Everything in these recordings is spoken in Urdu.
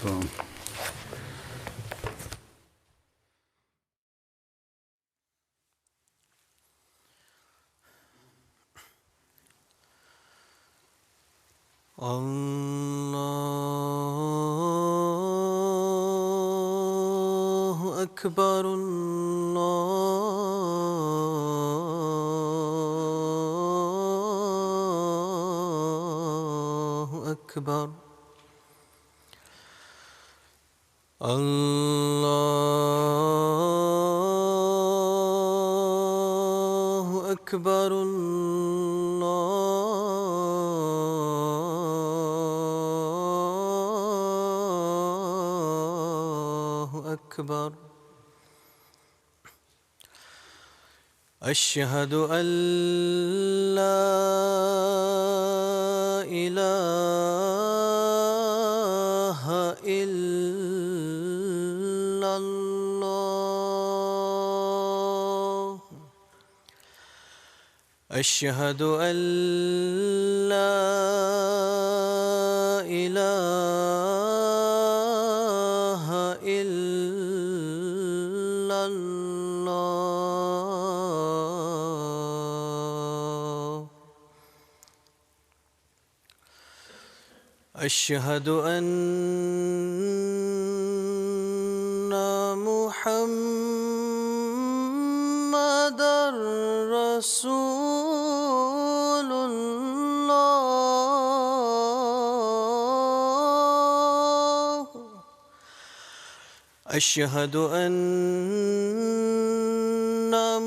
السلام. اللہ اکبر اللہ اکبر اللہ اکبر اللہ اکبر اشہد ان لا الہ الا اللہ اشہد ان لا الہ الا اللہ اشہد ان محمد رسول اللہ اشہد ان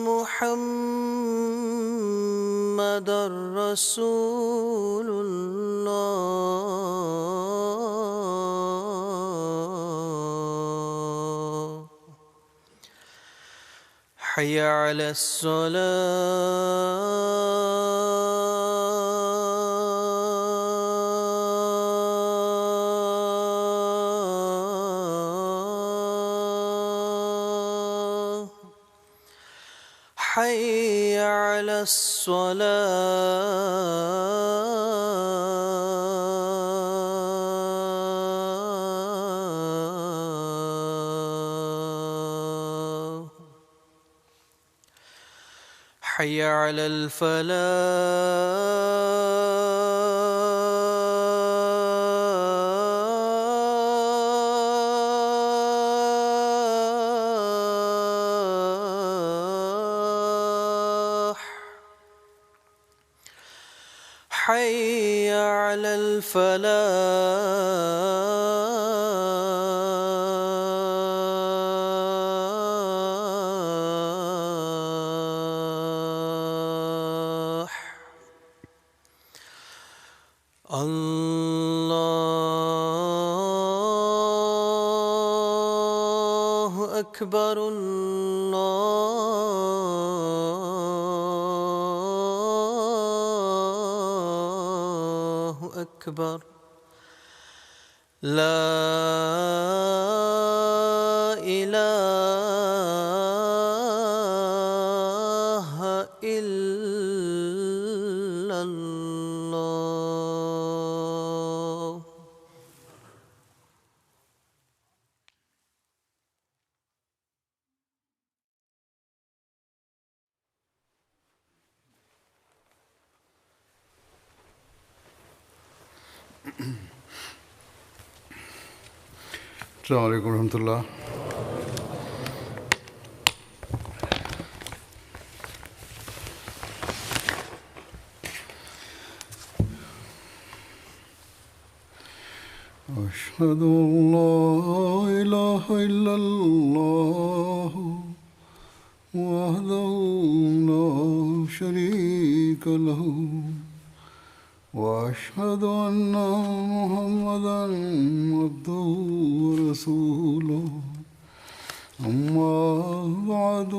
محمد رسول اللہ حی علی الصلاة حی علی الصلاة حی علی الفلاح حی علی الفلاح اللہ اکبر اللہ اکبر لا الہ الا اللہ السلام علیکم ورحمۃ اللہ. أشهد أن لا إله إلا الله وحده لا شريك له وأشهد أن محمدا عبده ورسوله أما بعد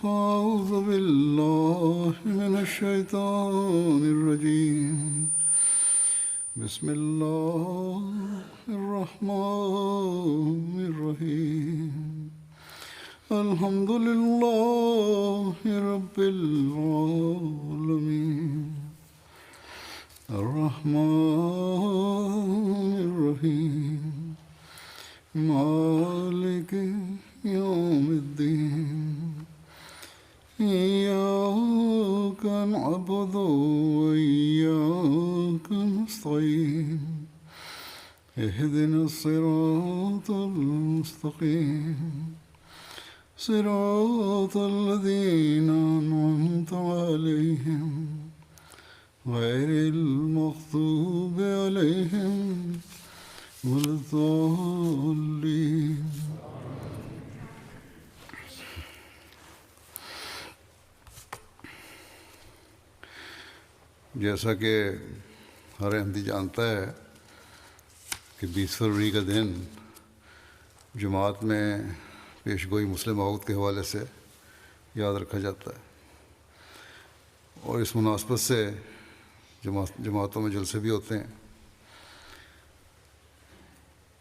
فأعوذ بالله من الشيطان الرجيم بسم الله الرحمن الرحيم الحمد لله رب العالمين الرحمن الرحيم إليك نستعين اهدنا الصراط المستقيم صراط الذين أنعمت عليهم غير المغضوب عليهم ولا الضالين. جیسا کہ ہر احمدی جانتا ہے کہ 20 فروری کا دن جماعت میں پیش گوئی مسلم عہد کے حوالے سے یاد رکھا جاتا ہے، اور اس مناسبت سے جماعتوں میں جلسے بھی ہوتے ہیں۔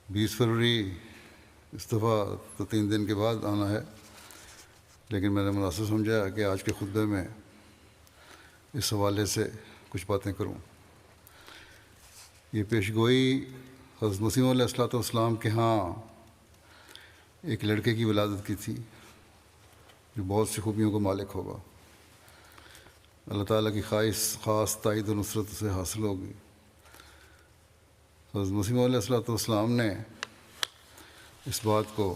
20 فروری اس دفعہ تو 3 دن کے بعد آنا ہے، لیکن میں نے مناسب سمجھا کہ آج کے خطبے میں اس حوالے سے کچھ باتیں کروں۔ یہ پیش گوئی حضرت مسیح علیہ السلام کے ہاں ایک لڑکے کی ولادت کی تھی جو بہت سی خوبیوں کا مالک ہوگا۔ اللہ تعالیٰ کی خاص تائید و نصرت سے حاصل ہوگی۔ حضرت مسیح علیہ السلام نے اس بات کو،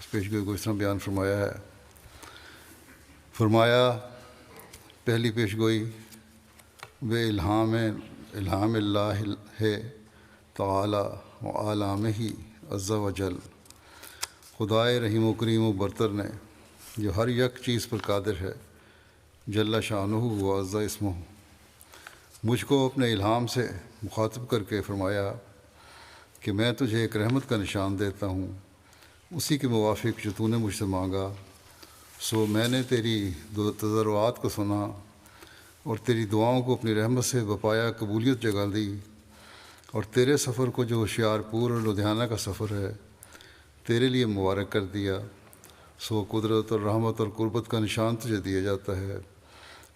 اس پیش گوئی کو اس طرح بیان فرمایا ہے، فرمایا پہلی پیش گوئی بے الہام اللہ ہے تعالی و عالم ہی عز و جل، خدائے رحیم و کریم و برتر نے جو ہر یک چیز پر قادر ہے، جل شانہ و عز اسمہ، مجھ کو اپنے الہام سے مخاطب کر کے فرمایا کہ میں تجھے ایک رحمت کا نشان دیتا ہوں، اسی کے موافق جو تو نے مجھ سے مانگا، سو میں نے تیری تضرعات کو سنا اور تیری دعاؤں کو اپنی رحمت سے بپایا قبولیت جگا دی، اور تیرے سفر کو جو ہوشیار پور اور لدھیانہ کا سفر ہے تیرے لیے مبارک کر دیا، سو قدرت اور رحمت اور قربت کا نشان تجھے دیا جاتا ہے،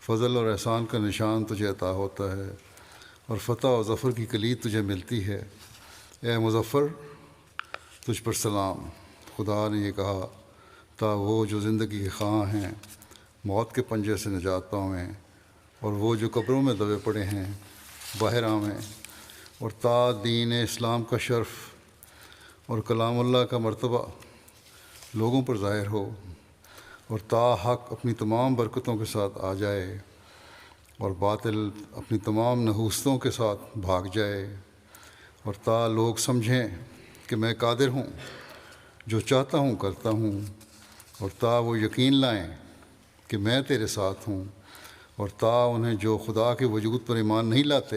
فضل اور احسان کا نشان تجھے عطا ہوتا ہے، اور فتح و ظفر کی کلید تجھے ملتی ہے۔ اے مظفر، تجھ پر سلام۔ خدا نے یہ کہا تا وہ جو زندگی کے خواہاں ہیں موت کے پنجے سے نجات پاویں، اور وہ جو قبروں میں دبے پڑے ہیں باہر آویں، اور تا دین اسلام کا شرف اور کلام اللہ کا مرتبہ لوگوں پر ظاہر ہو، اور تا حق اپنی تمام برکتوں کے ساتھ آ جائے اور باطل اپنی تمام نحوستوں کے ساتھ بھاگ جائے، اور تا لوگ سمجھیں کہ میں قادر ہوں، جو چاہتا ہوں کرتا ہوں، اور تا وہ یقین لائیں کہ میں تیرے ساتھ ہوں، اور تا انہیں جو خدا کے وجود پر ایمان نہیں لاتے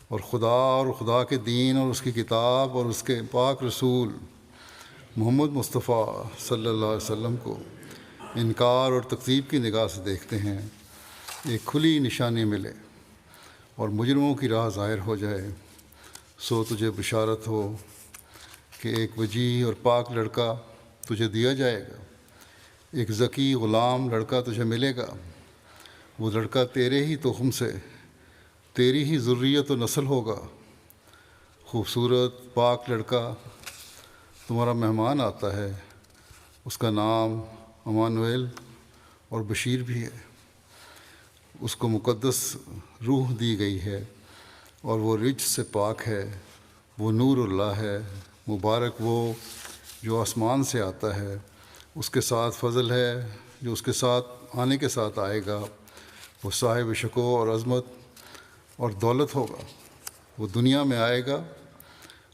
اور خدا کے دین اور اس کی کتاب اور اس کے پاک رسول محمد مصطفیٰ صلی اللہ علیہ وسلم کو انکار اور تکذیب کی نگاہ سے دیکھتے ہیں، ایک کھلی نشانی ملے اور مجرموں کی راہ ظاہر ہو جائے، سو تجھے بشارت ہو کہ ایک وجیح اور پاک لڑکا تجھے دیا جائے گا، ایک ذکی غلام لڑکا تجھے ملے گا، وہ لڑکا تیرے ہی تخم سے، تیری ہی ذریت و نسل ہوگا، خوبصورت پاک لڑکا تمہارا مہمان آتا ہے، اس کا نام امانویل اور بشیر بھی ہے، اس کو مقدس روح دی گئی ہے اور وہ رجس سے پاک ہے، وہ نور اللہ ہے، مبارک وہ جو آسمان سے آتا ہے، اس کے ساتھ فضل ہے جو اس کے ساتھ آنے کے ساتھ آئے گا، وہ صاحب شکو اور عظمت اور دولت ہوگا، وہ دنیا میں آئے گا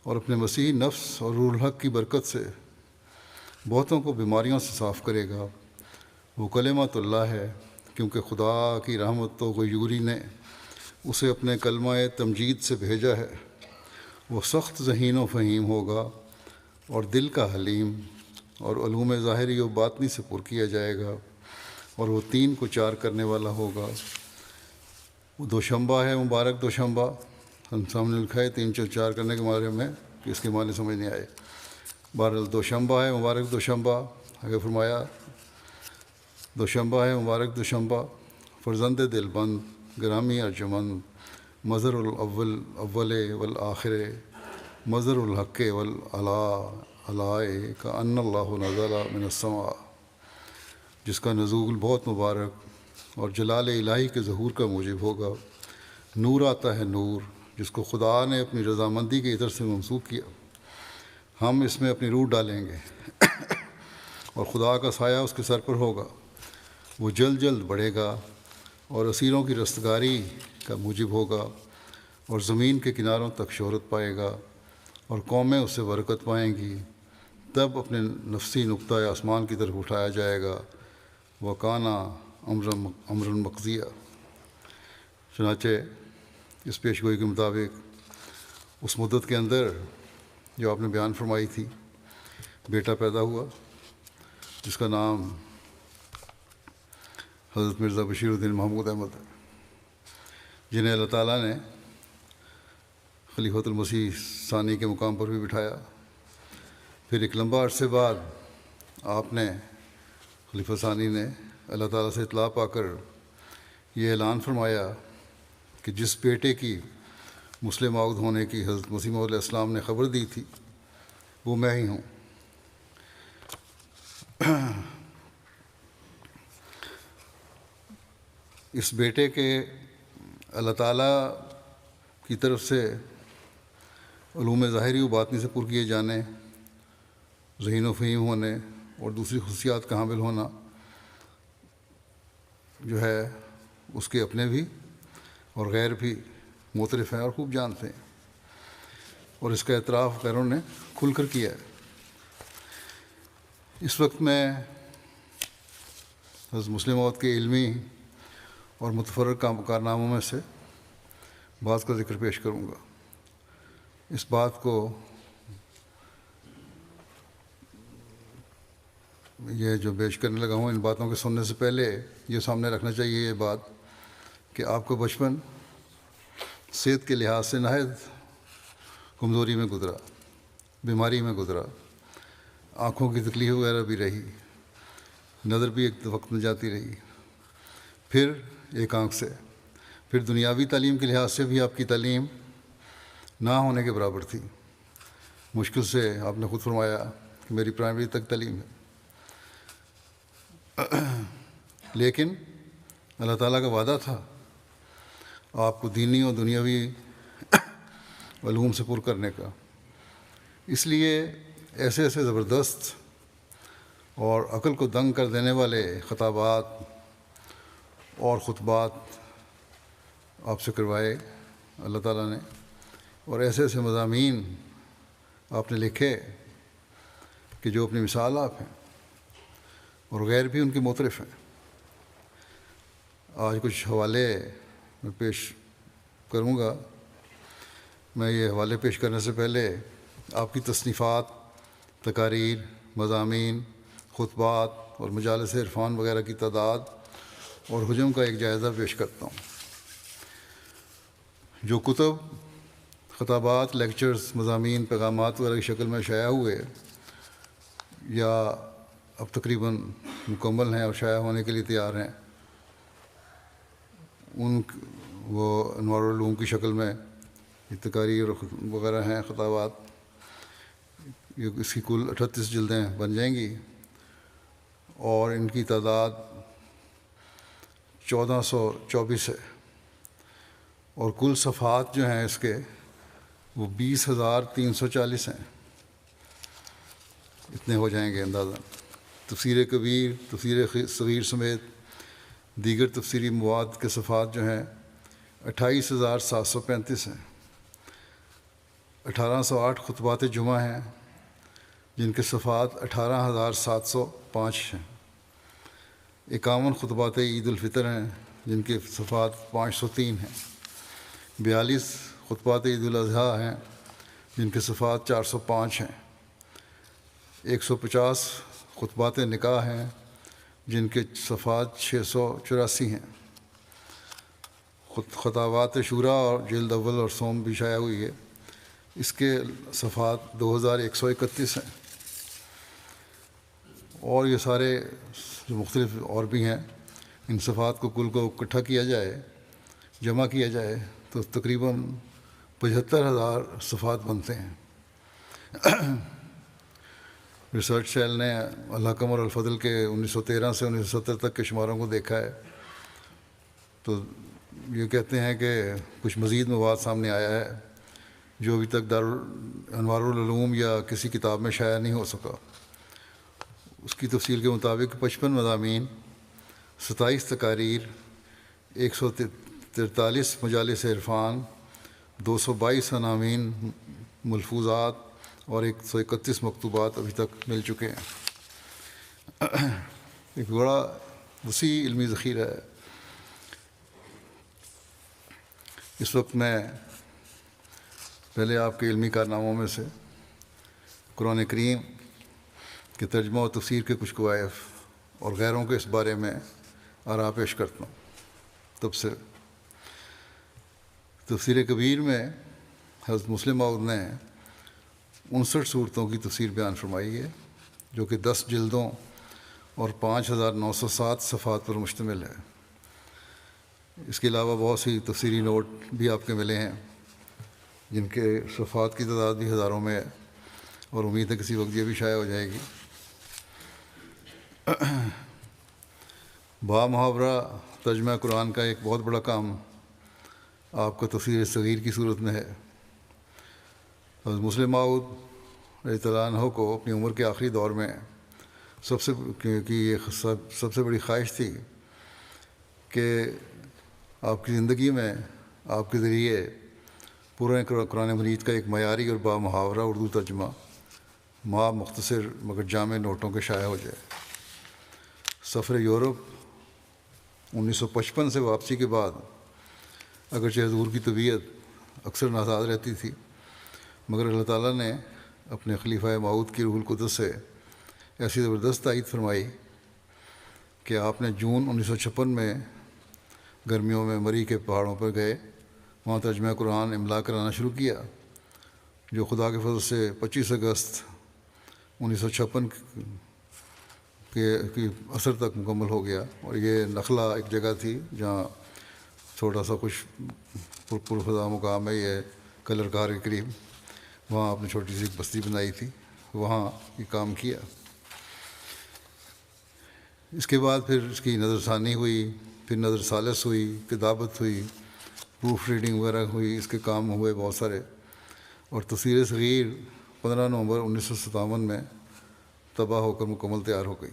اور اپنے مسیح نفس اور روح الحق کی برکت سے بہتوں کو بیماریوں سے صاف کرے گا، وہ کلمۃ اللہ ہے کیونکہ خدا کی رحمت و غیوری نے اسے اپنے کلمہ تمجید سے بھیجا ہے، وہ سخت ذہین و فہیم ہوگا اور دل کا حلیم، اور علوم ظاہری و باطنی سے پر کیا جائے گا، اور وہ 3 کو 4 کرنے والا ہوگا۔ وہ دوشنبہ ہے، مبارک دوشنبہ، ہم سامنے لکھا ہے 3 4 کرنے کے بارے میں کہ اس کے معنی سمجھ نہیں آئے، بہرحال دوشنبہ ہے، مبارک دوشنبہ، آگے فرمایا دوشنبہ ہے، مبارک دوشنبہ، فرزند دل بند گرامی ارجمند، مظہر الاول والآخر، مظہر الحق والعلائے کا ان اللہ نزل من السماء، جس کا نزول بہت مبارک اور جلال الہی کے ظہور کا موجب ہوگا، نور آتا ہے نور، جس کو خدا نے اپنی رضامندی کے عطر سے منسوخ کیا، ہم اس میں اپنی روح ڈالیں گے اور خدا کا سایہ اس کے سر پر ہوگا، وہ جلد جلد بڑھے گا اور اسیروں کی رستگاری کا موجب ہوگا، اور زمین کے کناروں تک شہرت پائے گا اور قومیں اس سے برکت پائیں گی۔ تب اپنے نفسی نقطۂ آسمان کی طرف اٹھایا جائے گا، وَكَانَ امرًا مقضیہ۔ چنانچہ اس پیش گوئی کے مطابق اس مدت کے اندر جو آپ نے بیان فرمائی تھی، بیٹا پیدا ہوا جس کا نام حضرت مرزا بشیر الدین محمود احمد ہے، جنہیں اللہ تعالیٰ نے خلیفۃ المسیح ثانی کے مقام پر بھی بٹھایا۔ پھر ایک لمبا عرصے بعد آپ نے، خلیفہ ثانی نے، اللہ تعالیٰ سے اطلاع پا کر یہ اعلان فرمایا کہ جس بیٹے کی مسلم عقد ہونے کی حضرت مسیح موعود علیہ السلام نے خبر دی تھی وہ میں ہی ہوں۔ اس بیٹے کے اللہ تعالیٰ کی طرف سے علوم ظاہری و باطنی سے پر کیے جانے، ذہین و فہیم ہونے اور دوسری خصوصیات کا حامل ہونا جو ہے اس کے اپنے بھی اور غیر بھی معترف ہیں اور خوب جانتے ہیں، اور اس کا اعتراف غیروں نے کھل کر کیا ہے۔ اس وقت میں حضرت مسلم موعود کے علمی اور متفرق کارناموں میں سے بعض کا ذکر پیش کروں گا۔ اس بات کو، یہ جو پیش کرنے لگا ہوں، ان باتوں کے سننے سے پہلے یہ سامنے رکھنا چاہیے یہ بات کہ آپ کا بچپن صحت کے لحاظ سے نہایت کمزوری میں گزرا، بیماری میں گزرا، آنکھوں کی تکلیف وغیرہ بھی رہی، نظر بھی ایک وقت میں جاتی رہی، پھر ایک آنکھ سے، پھر دنیاوی تعلیم کے لحاظ سے بھی آپ کی تعلیم نہ ہونے کے برابر تھی۔ مشکل سے آپ نے خود فرمایا کہ میری پرائمری تک تعلیم ہے، لیکن اللہ تعالیٰ کا وعدہ تھا آپ کو دینی اور دنیاوی علوم سے پر کرنے کا۔ اس لیے ایسے ایسے زبردست اور عقل کو دنگ کر دینے والے خطابات اور خطبات آپ سے کروائے اللہ تعالیٰ نے، اور ایسے ایسے مضامین آپ نے لکھے کہ جو اپنی مثال آپ ہیں اور غیر بھی ان کے معترف ہیں۔ آج کچھ حوالے میں پیش کروں گا۔ میں یہ حوالے پیش کرنے سے پہلے آپ کی تصنیفات، تقاریر، مضامین، خطبات اور مجالس عرفان وغیرہ کی تعداد اور حجم کا ایک جائزہ پیش کرتا ہوں۔ جو کتب، خطابات، لیکچرز، مضامین، پیغامات وغیرہ کی شکل میں شائع ہوئے یا اب تقریباً مکمل ہیں اور شائع ہونے کے لیے تیار ہیں، وہ انوار العلوم کی شکل میں تقاریر وغیرہ ہیں، خطابات، اس کی کل 38 جلدیں بن جائیں گی، اور ان کی تعداد 1424 ہے، اور کل صفحات جو ہیں اس کے وہ 20,340 ہیں۔ اتنے ہو جائیں گے اندازہ۔ تفسیر کبیر، تفسیر صغیر سمیت دیگر تفسیری مواد کے صفحات جو ہیں 28,735 ہیں۔ 1808 خطبات جمعہ ہیں جن کے صفحات 18,705 ہیں۔ 51 خطبات عید الفطر ہیں جن کے صفحات 503 ہیں۔ 42 خطبات عید الاضحیٰ ہیں جن کے صفحات 405 ہیں۔ 150 خطبات نکاح ہیں جن کے صفحات 684 ہیں۔ خطابات شورا اور جلد اول اور سوم بھی شائع ہوئی ہے، اس کے صفحات 2131 ہیں، اور یہ سارے جو مختلف اور بھی ہیں، ان صفحات کو کل کو اکٹھا کیا جائے، جمع کیا جائے تو تقریباً 75,000 صفحات بنتے ہیں۔ ریسرچ سیل نے الحکم اور الفضل کے 1913 سے 1970 تک کے شماروں کو دیکھا ہے تو یہ کہتے ہیں کہ کچھ مزید مواد سامنے آیا ہے جو ابھی تک انوار العلوم یا کسی کتاب میں شائع نہیں ہو سکا۔ اس کی تفصیل کے مطابق 55 مضامین، 27 تقاریر، 143 مجالس عرفان، 222 عناوین ملفوظات اور 131 مکتوبات ابھی تک مل چکے ہیں۔ ایک بڑا وسیع علمی ذخیرہ ہے۔ اس وقت میں پہلے آپ کے علمی کارناموں میں سے قرآن کریم کے ترجمہ و تفسیر کے کچھ کوائف اور غیروں کے اس بارے میں آراء پیش کرتا ہوں۔ تب سے تفسیر کبیر میں حضرت مسلم موعود نے 59 صورتوں کی تفسیر بیان فرمائی ہے، جو کہ 10 جلدوں اور 5907 صفحات پر مشتمل ہے۔ اس کے علاوہ بہت سی تفسیری نوٹ بھی آپ کے ملے ہیں، جن کے صفحات کی تعداد بھی ہزاروں میں ہے، اور امید ہے کسی وقت یہ بھی شائع ہو جائے گی۔ با محاورہ ترجمہ قرآن کا ایک بہت بڑا کام آپ کا تفسیر صغیر کی صورت میں ہے۔ حضرت مسلم موعود رضی اللہ عنہ کو اپنی عمر کے آخری دور میں سب سے بڑی خواہش تھی کہ آپ کی زندگی میں آپ کے ذریعے پورے قرآن مجید کا ایک معیاری اور با محاورہ اردو ترجمہ مختصر مگر جامع نوٹوں کے شائع ہو جائے۔ سفر یورپ 1955 سے واپسی کے بعد اگرچہ حضور کی طبیعت اکثر ناساز رہتی تھی، مگر اللہ تعالیٰ نے اپنے خلیفہ موعود کی روح القدس سے ایسی زبردست تائید فرمائی کہ آپ نے جون 1956 میں گرمیوں میں مری کے پہاڑوں پر گئے، وہاں ترجمہ قرآن املا کرانا شروع کیا، جو خدا کے فضل سے 25 اگست 1956 کی عصر تک مکمل ہو گیا۔ اور یہ نخلا ایک جگہ تھی جہاں چھوٹا سا کچھ پرفضا مقام ہے، یہ کلر کار کے قریب، وہاں آپ نے چھوٹی سی ایک بستی بنائی تھی، وہاں یہ کام کیا۔ اس کے بعد پھر اس کی نظر ثانی ہوئی، پھر نظر ثالث ہوئی، کتابت ہوئی، پروف ریڈنگ وغیرہ ہوئی، اس کے کام ہوئے بہت سارے، اور تفسیر صغیر 15 نومبر 1957 میں طبع ہو کر مکمل تیار ہو گئی۔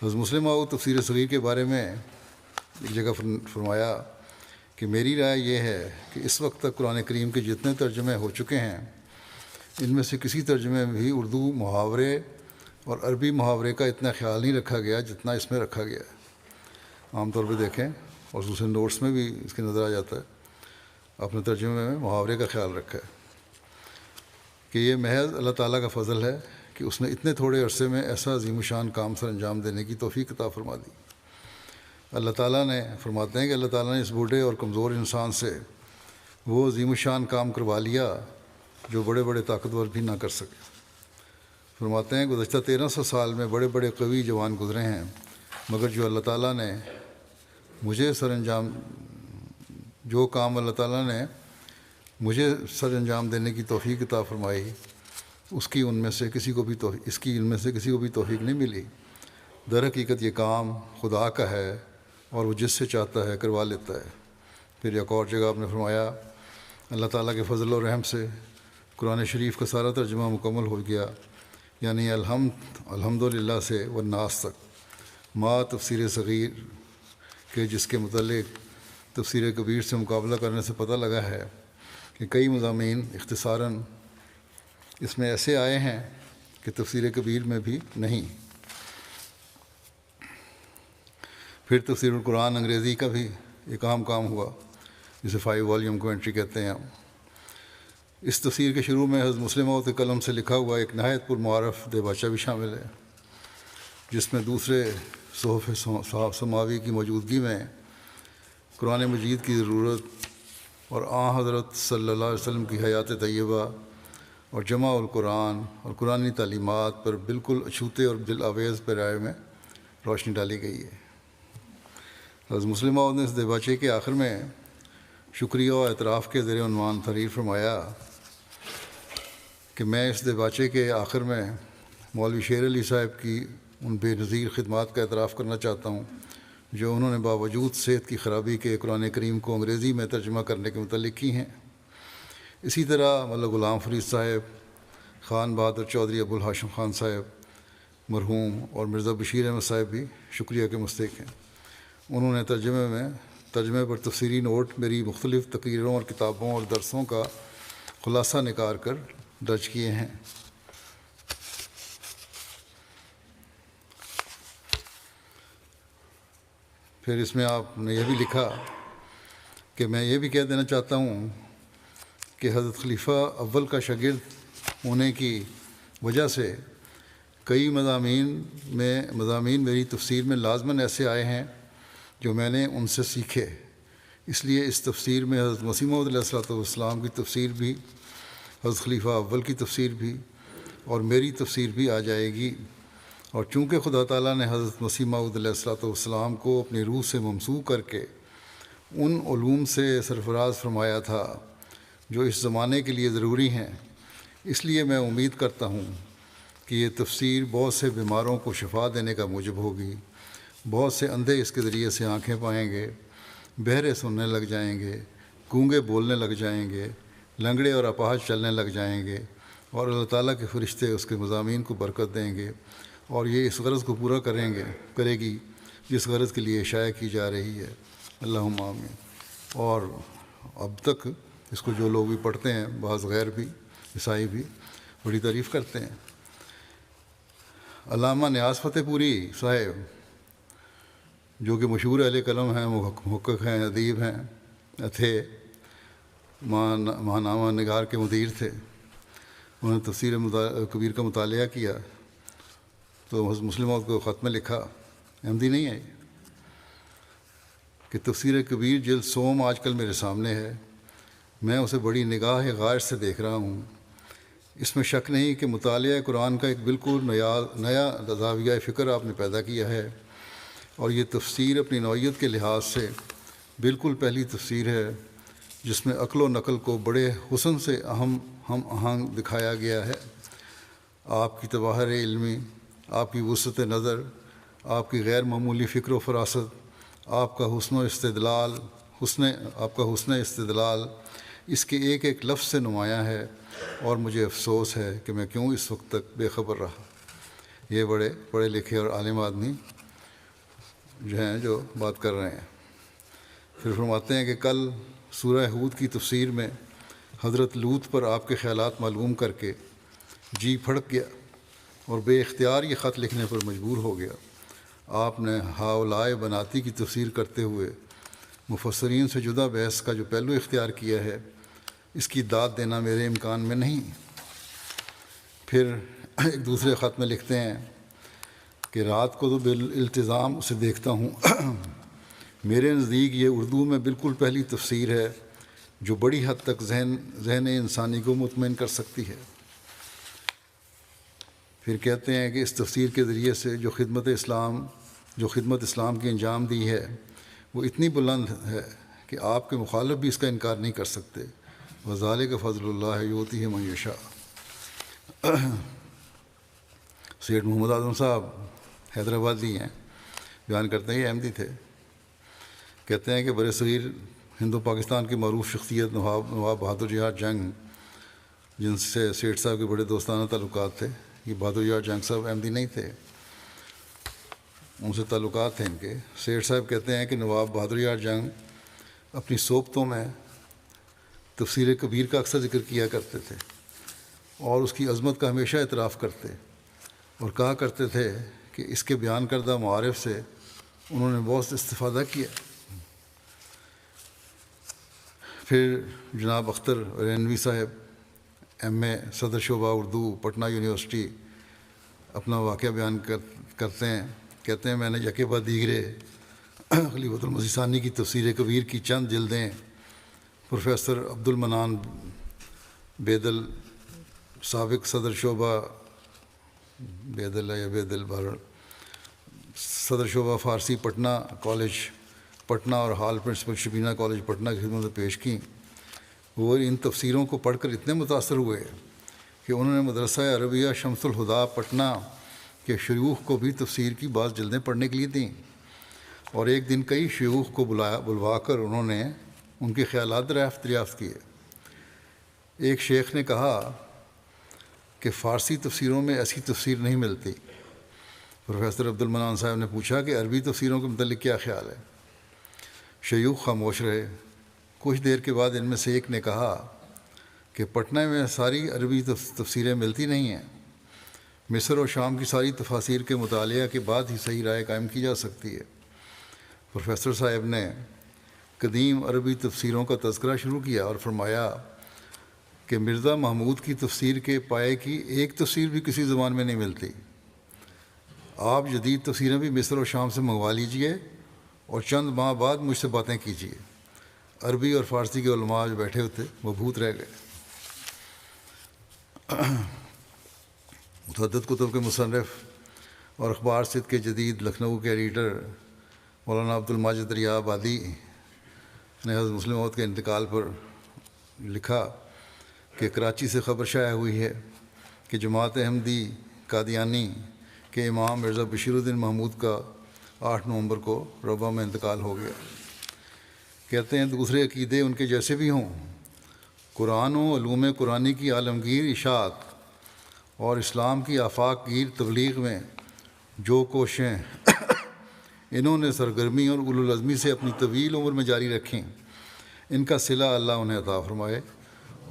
حضرت مسلم موعود تفسیر صغیر کے بارے میں ایک جگہ فرمایا کہ میری رائے یہ ہے کہ اس وقت تک قرآن کریم کے جتنے ترجمے ہو چکے ہیں، ان میں سے کسی ترجمے میں بھی اردو محاورے اور عربی محاورے کا اتنا خیال نہیں رکھا گیا جتنا اس میں رکھا گیا ہے۔ عام طور پہ دیکھیں اور دوسرے نوٹس میں بھی اس کے نظر آ جاتا ہے، اپنے ترجمے میں محاورے کا خیال رکھا ہے کہ یہ محض اللہ تعالیٰ کا فضل ہے کہ اس نے اتنے تھوڑے عرصے میں ایسا عظیم الشان کام سر انجام دینے کی توفیق عطا فرما دی۔ اللہ تعالیٰ نے فرماتے ہیں کہ اللہ تعالیٰ نے اس بوڑھے اور کمزور انسان سے وہ عظیم الشان کام کروا لیا جو بڑے بڑے طاقتور بھی نہ کر سکے۔ فرماتے ہیں گزشتہ 1300 سال میں بڑے بڑے قوی جوان گزرے ہیں، مگر جو اللہ تعالیٰ نے جو کام اللہ تعالیٰ نے مجھے سر انجام دینے کی توفیق عطا فرمائی، اس کی ان میں سے کسی کو بھی توفیق نہیں ملی۔ در حقیقت یہ کام خدا کا ہے اور وہ جس سے چاہتا ہے کروا لیتا ہے۔ پھر ایک اور جگہ آپ نے فرمایا اللہ تعالیٰ کے فضل و رحم سے قرآن شریف کا سارا ترجمہ مکمل ہو گیا، یعنی الحمدللہ سے والناس تک، ما تفسیر صغیر کے، جس کے متعلق تفسیر کبیر سے مقابلہ کرنے سے پتہ لگا ہے کہ کئی مضامین اختصاراً اس میں ایسے آئے ہیں کہ تفسیر کبیر میں بھی نہیں۔ پھر تفسیر القرآن انگریزی کا بھی ایک اہم کام ہوا، جسے 5 والیوم کومنٹری کہتے ہیں۔ اس تفسیر کے شروع میں حضرت مسلم موعود کے قلم سے لکھا ہوا ایک نہایت پرمعارف دیباچہ بھی شامل ہے، جس میں دوسرے صحف سماوی کی موجودگی میں قرآن مجید کی ضرورت اور حضرت صلی اللہ علیہ وسلم کی حیات طیبہ اور جمع القرآن اور قرآنی تعلیمات پر بالکل اچھوتے اور دل آویز پیرائے میں روشنی ڈالی گئی ہے۔ حضرت مسلم موعود نے اس دیباچے کے آخر میں شکریہ و اعتراف کے زیر عنوان تحریر فرمایا کہ میں اس دیباچے کے آخر میں مولوی شیر علی صاحب کی ان بے نظیر خدمات کا اعتراف کرنا چاہتا ہوں جو انہوں نے باوجود صحت کی خرابی کے قرآن کریم کو انگریزی میں ترجمہ کرنے کے متعلق کی ہیں۔ اسی طرح مولانا غلام فرید صاحب، خان بہادر چودھری، ابو الہاشم خان صاحب مرحوم، اور مرزا بشیر احمد صاحب بھی شکریہ کے مستحق ہیں۔ انہوں نے ترجمے پر تفسیری نوٹ میری مختلف تقریروں اور کتابوں اور درسوں کا خلاصہ نکال کر درج کیے ہیں۔ پھر اس میں آپ نے یہ بھی لکھا کہ میں یہ بھی کہہ دینا چاہتا ہوں کہ حضرت خلیفہ اول کا شاگرد ہونے کی وجہ سے کئی مضامین میری تفسیر میں لازماً ایسے آئے ہیں جو میں نے ان سے سیکھے۔ اس لیے اس تفسیر میں حضرت مسیح موعود علیہ الصلوۃ والسلام کی تفسیر بھی، حضرت خلیفہ اول کی تفسیر بھی اور میری تفسیر بھی آ جائے گی۔ اور چونکہ خدا تعالیٰ نے حضرت مسیح موعود علیہ الصلوۃ والسلام کو اپنی روح سے ممسوح کر کے ان علوم سے سرفراز فرمایا تھا جو اس زمانے کے لیے ضروری ہیں، اس لیے میں امید کرتا ہوں کہ یہ تفسیر بہت سے بیماروں کو شفا دینے کا موجب ہوگی، بہت سے اندھے اس کے ذریعے سے آنکھیں پائیں گے، بہرے سننے لگ جائیں گے، گونگے بولنے لگ جائیں گے، لنگڑے اور اپاہج چلنے لگ جائیں گے، اور اللہ تعالیٰ کے فرشتے اس کے مضامین کو برکت دیں گے، اور یہ اس غرض کو پورا کرے گی جس غرض کے لیے اشاعہ کی جا رہی ہے۔ اللہم آمین۔ اور اب تک اس کو جو لوگ بھی پڑھتے ہیں، بعض غیر بھی، عیسائی بھی بڑی تعریف کرتے ہیں۔ علامہ نیاز فتح پوری صاحب، جو کہ مشہور اہل قلم ہیں، محقق ہیں، ادیب ہیں، تھے، ماہنامہ نگار کے مدیر تھے، انہوں نے تفسیر کبیر کا مطالعہ کیا تو مسلم موعود کو خط میں لکھا، احمدی نہیں ہے، کہ تفسیر کبیر جلد سوم آج کل میرے سامنے ہے، میں اسے بڑی نگاہ غائر سے دیکھ رہا ہوں۔ اس میں شک نہیں کہ مطالعہ قرآن کا ایک بالکل نیا زاویہ فکر آپ نے پیدا کیا ہے، اور یہ تفسیر اپنی نوعیت کے لحاظ سے بالکل پہلی تفسیر ہے جس میں عقل و نقل کو بڑے حسن سے ہم آہنگ دکھایا گیا ہے۔ آپ کی تباہر علمی، آپ کی وسعت نظر، آپ کی غیر معمولی فکر و فراست، آپ کا حسن استدلال اس کے ایک ایک لفظ سے نمایاں ہے، اور مجھے افسوس ہے کہ میں کیوں اس وقت تک بے خبر رہا۔ یہ بڑے پڑھے لکھے اور عالم آدمی جو بات کر رہے ہیں۔ پھر فرماتے ہیں کہ کل سورہ ہود کی تفسیر میں حضرت لوط پر آپ کے خیالات معلوم کر کے جی پھڑک گیا اور بے اختیار یہ خط لکھنے پر مجبور ہو گیا۔ آپ نے ہاؤلائے بناتی کی تفسیر کرتے ہوئے مفسرین سے جدا بحث کا جو پہلو اختیار کیا ہے، اس کی داد دینا میرے امکان میں نہیں۔ پھر ایک دوسرے خط میں لکھتے ہیں کہ رات کو تو بالالتزام اسے دیکھتا ہوں، میرے نزدیک یہ اردو میں بالکل پہلی تفسیر ہے جو بڑی حد تک ذہن انسانی کو مطمئن کر سکتی ہے۔ پھر کہتے ہیں کہ اس تفسیر کے ذریعے سے جو خدمت اسلام کی انجام دی ہے وہ اتنی بلند ہے کہ آپ کے مخالف بھی اس کا انکار نہیں کر سکتے۔ وذالک فضل اللہ یؤتیہ من یشاء۔ سید محمد اعظم صاحب حیدرآبادی ہیں، بیان کرتے ہیں، یہ احمدی تھے، کہتے ہیں کہ برصغیر ہند و پاکستان کی معروف شخصیت نواب بہادر جہاں جنگ، جن سے سیٹھ صاحب کے بڑے دوستانہ تعلقات تھے، یہ بہادر جہاں جنگ صاحب احمدی نہیں تھے، ان سے تعلقات تھے ان کے۔ سیٹھ صاحب کہتے ہیں کہ نواب بہادر جہاں جنگ اپنی صحبتوں میں تفسیر کبیر کا اکثر ذکر کیا کرتے تھے اور اس کی عظمت کا ہمیشہ اعتراف کرتے اور کہا کرتے تھے کہ اس کے بیان کردہ معارف سے انہوں نے بہت استفادہ کیا۔ پھر جناب اختر رینوی صاحب ایم اے صدر شعبہ اردو پٹنہ یونیورسٹی اپنا واقعہ بیان کرتے ہیں، کہتے ہیں میں نے یکے بعد دیگرے خلیفۃ المسیح ثانی کی تفسیر کبیر کی چند جلدیں پروفیسر عبد المنان بیدل، سابق صدر شعبہ صدر شعبہ فارسی پٹنہ کالج پٹنہ اور حال پرنسپل شبینہ کالج پٹنہ کی خدمت میں پیش کیں۔ وہ ان تفسیروں کو پڑھ کر اتنے متاثر ہوئے کہ انہوں نے مدرسہ عربیہ شمس الہدا پٹنہ کے شیوخ کو بھی تفسیر کی بعض جلدیں پڑھنے کے لیے دیں۔ اور ایک دن کئی شیوخ کو بلوا کر انہوں نے ان کے خیالات دریافت کیے۔ ایک شیخ نے کہا کہ فارسی تفسیروں میں ایسی تفسیر نہیں ملتی۔ پروفیسر عبد المنان صاحب نے پوچھا کہ عربی تفسیروں کے متعلق کیا خیال ہے؟ شیوخ خاموش رہے۔ کچھ دیر کے بعد ان میں سے ایک نے کہا کہ پٹنہ میں ساری عربی تفسیریں ملتی نہیں ہیں، مصر اور شام کی ساری تفاسیر کے مطالعہ کے بعد ہی صحیح رائے قائم کی جا سکتی ہے۔ پروفیسر صاحب نے قدیم عربی تفسیروں کا تذکرہ شروع کیا اور فرمایا کہ مرزا محمود کی تفسیر کے پائے کی ایک تفسیر بھی کسی زبان میں نہیں ملتی۔ آپ جدید تفسیریں بھی مصر اور شام سے منگوا لیجئے اور چند ماہ بعد مجھ سے باتیں کیجیے۔ عربی اور فارسی کے علماء جو بیٹھے ہوتے وہ مبہوت رہ گئے۔ متعدد کتب کے مصنف اور اخبار صد کے جدید لکھنؤ کے ایڈیٹر مولانا عبد الماجد ریا آبادی نے حضرت مسلم موعود کے انتقال پر لکھا کہ کراچی سے خبر شائع ہوئی ہے کہ جماعت احمدی قادیانی کے امام مرزا بشیر الدین محمود کا 8 نومبر کو روبہ میں انتقال ہو گیا۔ کہتے ہیں دوسرے عقیدے ان کے جیسے بھی ہوں، قرآن و علوم قرآنی کی عالمگیر اشاعت اور اسلام کی آفاق گیر تبلیغ میں جو کوششیں انہوں نے سرگرمی اور اولوالعزمی سے اپنی طویل عمر میں جاری رکھیں، ان کا صلہ اللہ انہیں عطا فرمائے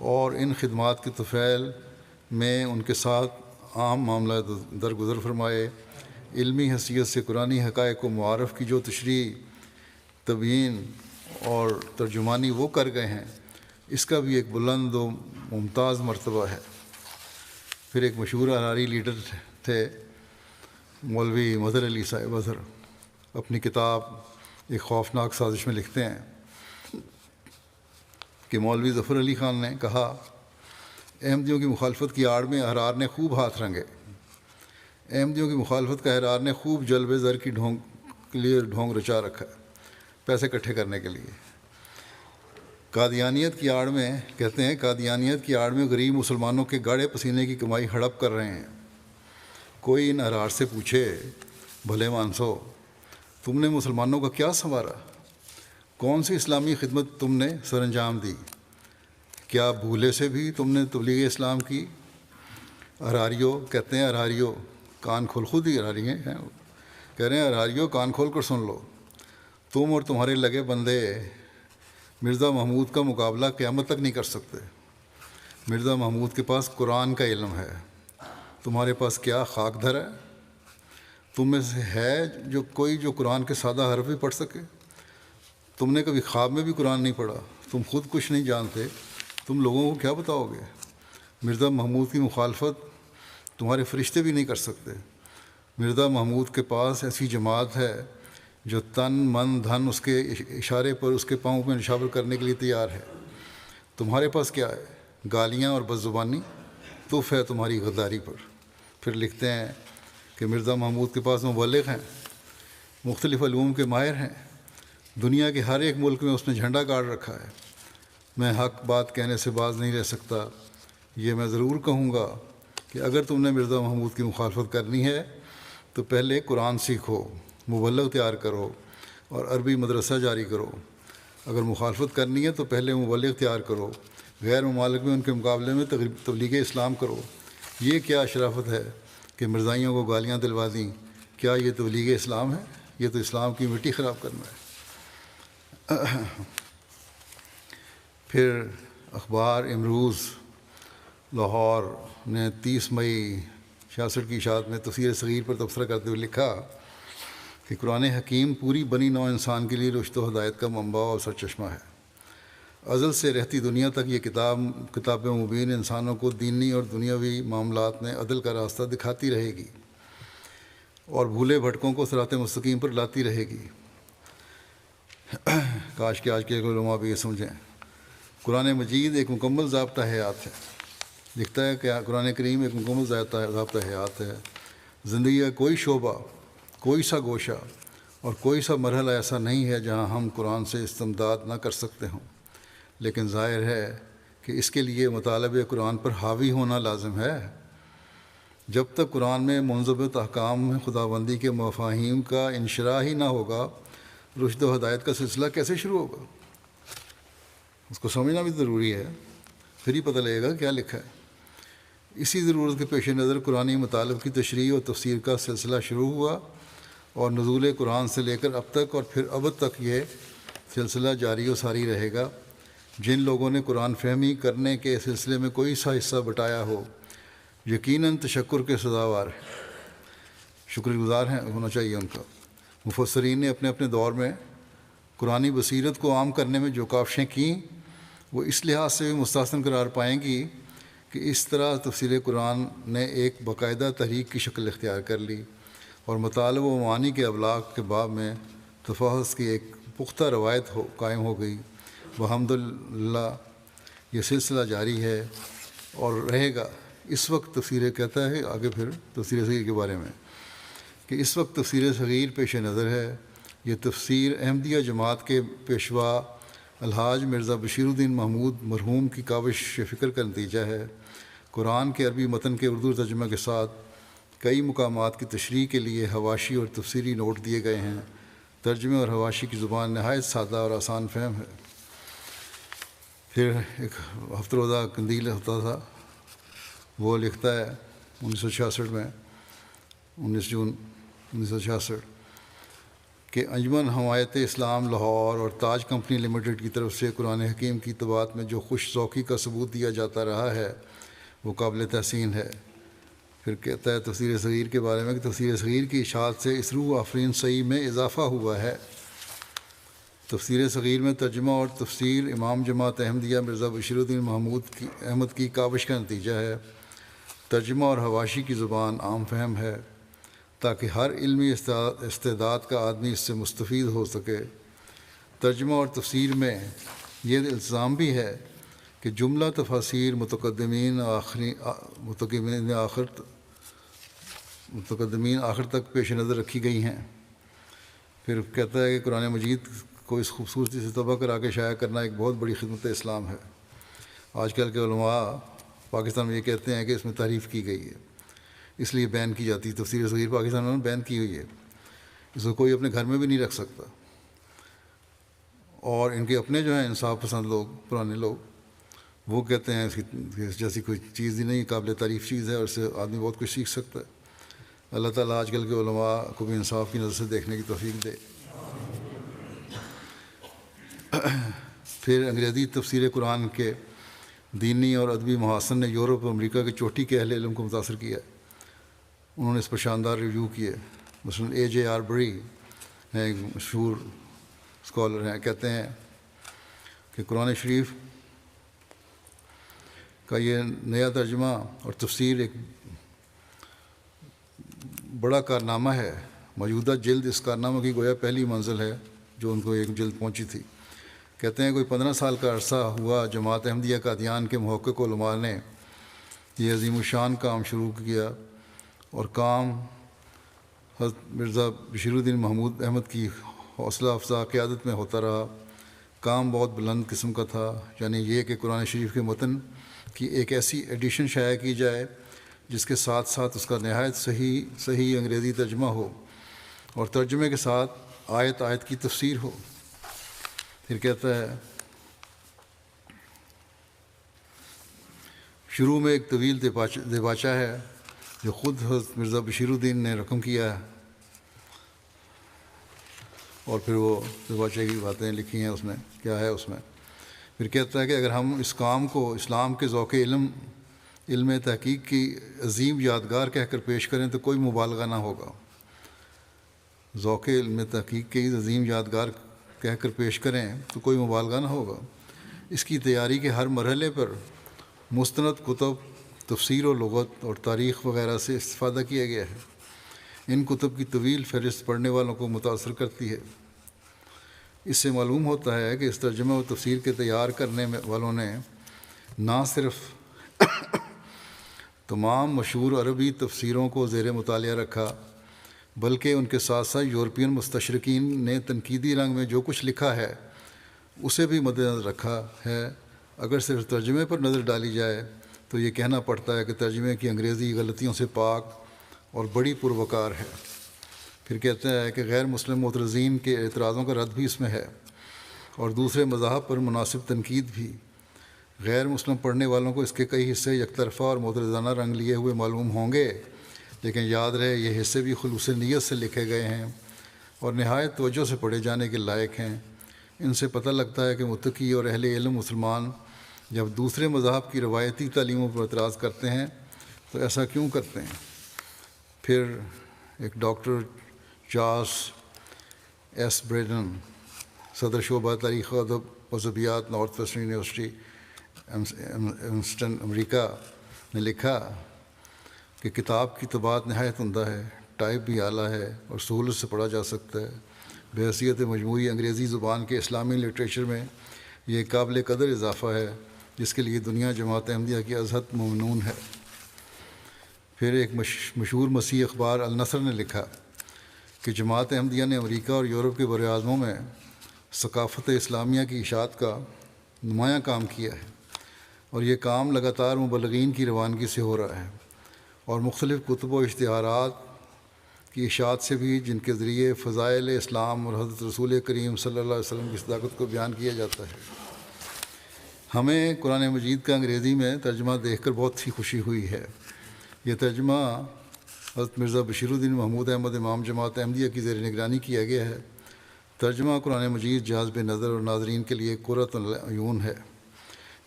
اور ان خدمات کے طفیل میں ان کے ساتھ عام معاملہ درگزر فرمائے۔ علمی حیثیت سے قرآنی حقائق و معارف کی جو تشریح، تبیین اور ترجمانی وہ کر گئے ہیں، اس کا بھی ایک بلند و ممتاز مرتبہ ہے۔ پھر ایک مشہور احراری لیڈر تھے مولوی مظہر علی صاحب اظہر، اپنی کتاب ایک خوفناک سازش میں لکھتے ہیں کہ مولوی ظفر علی خان نے کہا، احمدیوں کی مخالفت کی آڑ میں احرار نے خوب ہاتھ رنگے، احمدیوں کی مخالفت کا احرار نے خوب جلب زر کی ڈھونگ رچا رکھا ہے پیسے اکٹھے کرنے کے لیے۔ قادیانیت کی آڑ میں کہتے ہیں قادیانیت کی آڑ میں غریب مسلمانوں کے گاڑے پسینے کی کمائی ہڑپ کر رہے ہیں۔ کوئی ان احرار سے پوچھے، بھلے مانسو تم نے مسلمانوں کا کیا سنوارا؟ کون سی اسلامی خدمت تم نے سر انجام دی؟ کیا بھولے سے بھی تم نے تبلیغ اسلام کی؟ احراریوں کہتے ہیں، احراریوں کان کھول، خود ہی احراری ہیں، کہہ رہے ہیں احراریوں کان کھول کر سن لو، تم اور تمہارے لگے بندے مرزا محمود کا مقابلہ قیامت تک نہیں کر سکتے۔ مرزا محمود کے پاس قرآن کا علم ہے، تمہارے پاس کیا خاک دھر ہے؟ تم میں سے ہے جو قرآن کے سادہ حرف بھی پڑھ سکے؟ تم نے کبھی خواب میں بھی قرآن نہیں پڑھا، تم خود کچھ نہیں جانتے، تم لوگوں کو کیا بتاؤ گے؟ مرزا محمود کی مخالفت تمہارے فرشتے بھی نہیں کر سکتے۔ مرزا محمود کے پاس ایسی جماعت ہے جو تن من دھن اس کے اشارے پر اس کے پاؤں میں نشاور کرنے کے لیے تیار ہے۔ تمہارے پاس کیا ہے؟ گالیاں اور بد زبانی، تف ہے تمہاری غداری پر۔ پھر لکھتے ہیں کہ مرزا محمود کے پاس مبلغ ہیں، مختلف علوم کے ماہر ہیں، دنیا کے ہر ایک ملک میں اس نے جھنڈا گاڑ رکھا ہے۔ میں حق بات کہنے سے باز نہیں رہ سکتا، یہ میں ضرور کہوں گا کہ اگر تم نے مرزا محمود کی مخالفت کرنی ہے تو پہلے قرآن سیکھو، مبلغ تیار کرو اور عربی مدرسہ جاری کرو۔ اگر مخالفت کرنی ہے تو پہلے مبلغ تیار کرو، غیر ممالک میں ان کے مقابلے میں تبلیغ اسلام کرو۔ یہ کیا شرافت ہے کہ مرزائیوں کو گالیاں دلوا دیں؟ کیا یہ تبلیغ اسلام ہے؟ یہ تو اسلام کی مٹی خراب کرنا ہے۔ پھر اخبار امروز لاہور نے 30 مئی 66 کی اشاعت میں تفسیر صغیر پر تبصرہ کرتے ہوئے لکھا کہ قرآن حکیم پوری بنی نوع انسان کے لیے رشد و ہدایت کا منبع اور سرچشمہ ہے۔ ازل سے رہتی دنیا تک یہ کتاب مبین انسانوں کو دینی اور دنیاوی معاملات میں عدل کا راستہ دکھاتی رہے گی اور بھولے بھٹکوں کو صراط مستقیم پر لاتی رہے گی۔ کاش کہ آج کے علماء بھی یہ سمجھیں۔ قرآن مجید ایک مکمل ضابطہ حیات ہے۔ لکھتا ہے کہ قرآن کریم ایک مکمل ضابطہ حیات ہے۔ زندگی کا کوئی شعبہ، کوئی سا گوشہ اور کوئی سا مرحلہ ایسا نہیں ہے جہاں ہم قرآن سے استمداد نہ کر سکتے ہوں، لیکن ظاہر ہے کہ اس کے لیے مطالبہ قرآن پر حاوی ہونا لازم ہے۔ جب تک قرآن میں منضبط احکام خداوندی کے مفاہیم کا انشراح ہی نہ ہوگا رشد و ہدایت کا سلسلہ کیسے شروع ہوگا؟ اس کو سمجھنا بھی ضروری ہے، پھر ہی پتہ لگے گا کیا لکھا ہے۔ اسی ضرورت کے پیش نظر قرآنی مطالب کی تشریح اور تفسیر کا سلسلہ شروع ہوا، اور نزول قرآن سے لے کر اب تک اور پھر ابد تک یہ سلسلہ جاری و ساری رہے گا۔ جن لوگوں نے قرآن فہمی کرنے کے سلسلے میں کوئی سا حصہ بٹایا ہو، یقیناً تشکر کے سزاوار ہیں، شکر گزار ہونا چاہیے ان کا۔ مفسرین نے اپنے اپنے دور میں قرآنی بصیرت کو عام کرنے میں جو کاوشیں کیں، وہ اس لحاظ سے بھی مستحسن قرار پائیں گی کہ اس طرح تفسیر قرآن نے ایک باقاعدہ تحریک کی شکل اختیار کر لی، اور مطالب و معانی کے ابلاغ کے باب میں تفحص کی ایک پختہ روایت قائم ہو گئی۔ الحمدللہ یہ سلسلہ جاری ہے اور رہے گا۔ اس وقت تفسیر کہتا ہے آگے پھر تفسیر صغیر کے بارے میں کہ اس وقت تفسیر صغیر پیش نظر ہے۔ یہ تفسیر احمدیہ جماعت کے پیشوا الحاج مرزا بشیر الدین محمود مرحوم کی کاوش فکر کا نتیجہ ہے۔ قرآن کے عربی متن کے اردو ترجمہ کے ساتھ کئی مقامات کی تشریح کے لیے حواشی اور تفسیری نوٹ دیے گئے ہیں۔ ترجمے اور حواشی کی زبان نہایت سادہ اور آسان فہم ہے۔ پھر ایک ہفتہ روزہ قندیل ہوتا تھا، وہ لکھتا ہے 1966 میں 19 جون 1966 کہ انجمن حمایت اسلام لاہور اور تاج کمپنی لمیٹڈ کی طرف سے قرآن حکیم کی طباعت میں جو خوش ذوقی کا ثبوت دیا جاتا رہا ہے وہ قابل تحسین ہے۔ پھر کہتا ہے تفسیر صغیر کے بارے میں کہ تفسیر صغیر کی اشاعت سے اس روح آفرین صحیح میں اضافہ ہوا ہے۔ تفسیر صغیر میں ترجمہ اور تفسیر امام جماعت احمدیہ مرزا بشیر الدین احمد کی کاوش کا نتیجہ ہے۔ ترجمہ اور حواشی کی زبان عام فہم ہے تاکہ ہر علمی استعداد کا آدمی اس سے مستفید ہو سکے۔ ترجمہ اور تفسیر میں یہ الزام بھی ہے کہ جملہ تفاسیر متقدمین آخر تک پیش نظر رکھی گئی ہیں۔ پھر کہتا ہے کہ قرآن مجید کو اس خوبصورتی سے طبع کر آگے شائع کرنا ایک بہت بڑی خدمت اسلام ہے۔ آج کل کے علماء پاکستان میں یہ کہتے ہیں کہ اس میں تعریف کی گئی ہے، اس لیے بین کی جاتی ہے۔ تفسیر صغیر پاکستان میں بین کی ہوئی ہے، اس کو کوئی اپنے گھر میں بھی نہیں رکھ سکتا۔ اور ان کے اپنے جو ہیں انصاف پسند لوگ، پرانے لوگ، وہ کہتے ہیں اس کی جیسی کوئی چیز ہی نہیں، قابل تعریف چیز ہے اور اس سے آدمی بہت کچھ سیکھ سکتا ہے۔ اللہ تعالیٰ آج کل کے علماء کو بھی انصاف کی نظر سے دیکھنے کی توفیق دے۔ پھر انگریزی تفسیر قرآن کے دینی اور ادبی محاسن نے یورپ اور امریکہ کے چوٹی کے اہل علم کو متاثر کیا۔ انہوں نے اس پر شاندار ریویو کیے۔ مثلاً A.J.R. بری ہیں، ایک مشہور اسکالر ہیں، کہتے ہیں کہ قرآن شریف کا یہ نیا ترجمہ اور تفسیر ایک بڑا کارنامہ ہے۔ موجودہ جلد اس کارنامہ کی گویا پہلی منزل ہے جو ان کو ایک جلد پہنچی تھی۔ کہتے ہیں کوئی 15 سال کا عرصہ ہوا جماعت احمدیہ قادیان کے محقق علماء نے یہ عظیم الشان کام شروع کیا، اور کام حضرت مرزا بشیر الدین محمود احمد کی حوصلہ افزا قیادت میں ہوتا رہا۔ کام بہت بلند قسم کا تھا، یعنی یہ کہ قرآن شریف کے متن کی ایک ایسی ایڈیشن شائع کی جائے جس کے ساتھ ساتھ اس کا نہایت صحیح انگریزی ترجمہ ہو، اور ترجمے کے ساتھ آیت آیت کی تفسیر ہو۔ پھر کہتا ہے شروع میں ایک طویل دیباچہ ہے جو خود حضرت مرزا بشیر الدین نے رقم کیا ہے، اور پھر وہ دیباچے کی باتیں لکھی ہیں اس میں، کیا ہے اس میں۔ پھر کہتا ہے کہ اگر ہم اس کام کو اسلام کے ذوق علم تحقیق کی عظیم یادگار کہہ کر پیش کریں تو کوئی مبالغہ نہ ہوگا۔ ذوق علم تحقیق کی عظیم یادگار کہہ کر پیش کریں تو کوئی مبالغہ نہ ہوگا۔ اس کی تیاری کے ہر مرحلے پر مستند کتب، تفسیر و لغت اور تاریخ وغیرہ سے استفادہ کیا گیا ہے۔ ان کتب کی طویل فہرست پڑھنے والوں کو متاثر کرتی ہے۔ اس سے معلوم ہوتا ہے کہ اس ترجمہ و تفسیر کے تیار کرنے والوں نے نہ صرف تمام مشہور عربی تفسیروں کو زیر مطالعہ رکھا، بلکہ ان کے ساتھ ساتھ یورپین مستشرقین نے تنقیدی رنگ میں جو کچھ لکھا ہے اسے بھی مد نظر رکھا ہے۔ اگر صرف ترجمے پر نظر ڈالی جائے تو یہ کہنا پڑتا ہے کہ ترجمے کی انگریزی غلطیوں سے پاک اور بڑی پروکار ہے۔ پھر کہتا ہے کہ غیر مسلم معترضین کے اعتراضوں کا رد بھی اس میں ہے اور دوسرے مذاہب پر مناسب تنقید بھی۔ غیر مسلم پڑھنے والوں کو اس کے کئی حصے یک طرفہ اور معترضانہ رنگ لیے ہوئے معلوم ہوں گے، لیکن یاد رہے یہ حصے بھی خلوص نیت سے لکھے گئے ہیں اور نہایت توجہ سے پڑھے جانے کے لائق ہیں۔ ان سے پتہ لگتا ہے کہ متقی اور اہل علم مسلمان جب دوسرے مذاہب کی روایتی تعلیموں پر اعتراض کرتے ہیں تو ایسا کیوں کرتے ہیں۔ پھر ایک ڈاکٹر چارلس ایس بریڈن، صدر شعبہ تاریخ و ادب و ادبیات نارتھ ویسٹرن یونیورسٹی ایمسٹن امریکہ نے لکھا کہ کتاب کی طباعت نہایت عمدہ ہے، ٹائپ بھی اعلیٰ ہے اور سہولت سے پڑھا جا سکتا ہے۔ بحیثیت مجموعی انگریزی زبان کے اسلامی لٹریچر میں یہ قابل قدر اضافہ ہے جس کے لیے دنیا جماعت احمدیہ کی ازحد ممنون ہے۔ پھر ایک مشہور مسیحی اخبار النصر نے لکھا کہ جماعت احمدیہ نے امریکہ اور یورپ کے بر اعظموں میں ثقافت اسلامیہ کی اشاعت کا نمایاں کام کیا ہے اور یہ کام لگاتار مبلغین کی روانگی سے ہو رہا ہے اور مختلف کتب و اشتہارات کی اشاعت سے بھی، جن کے ذریعے فضائل اسلام اور حضرت رسول کریم صلی اللہ علیہ وسلم کی صداقت کو بیان کیا جاتا ہے۔ ہمیں قرآن مجید کا انگریزی میں ترجمہ دیکھ کر بہت سی خوشی ہوئی ہے۔ یہ ترجمہ حضرت مرزا بشیر الدین محمود احمد امام جماعت احمدیہ کی زیر نگرانی کیا گیا ہے۔ ترجمہ قرآن مجید جاذب نظر اور ناظرین کے لیے قرۃ العیون ہے۔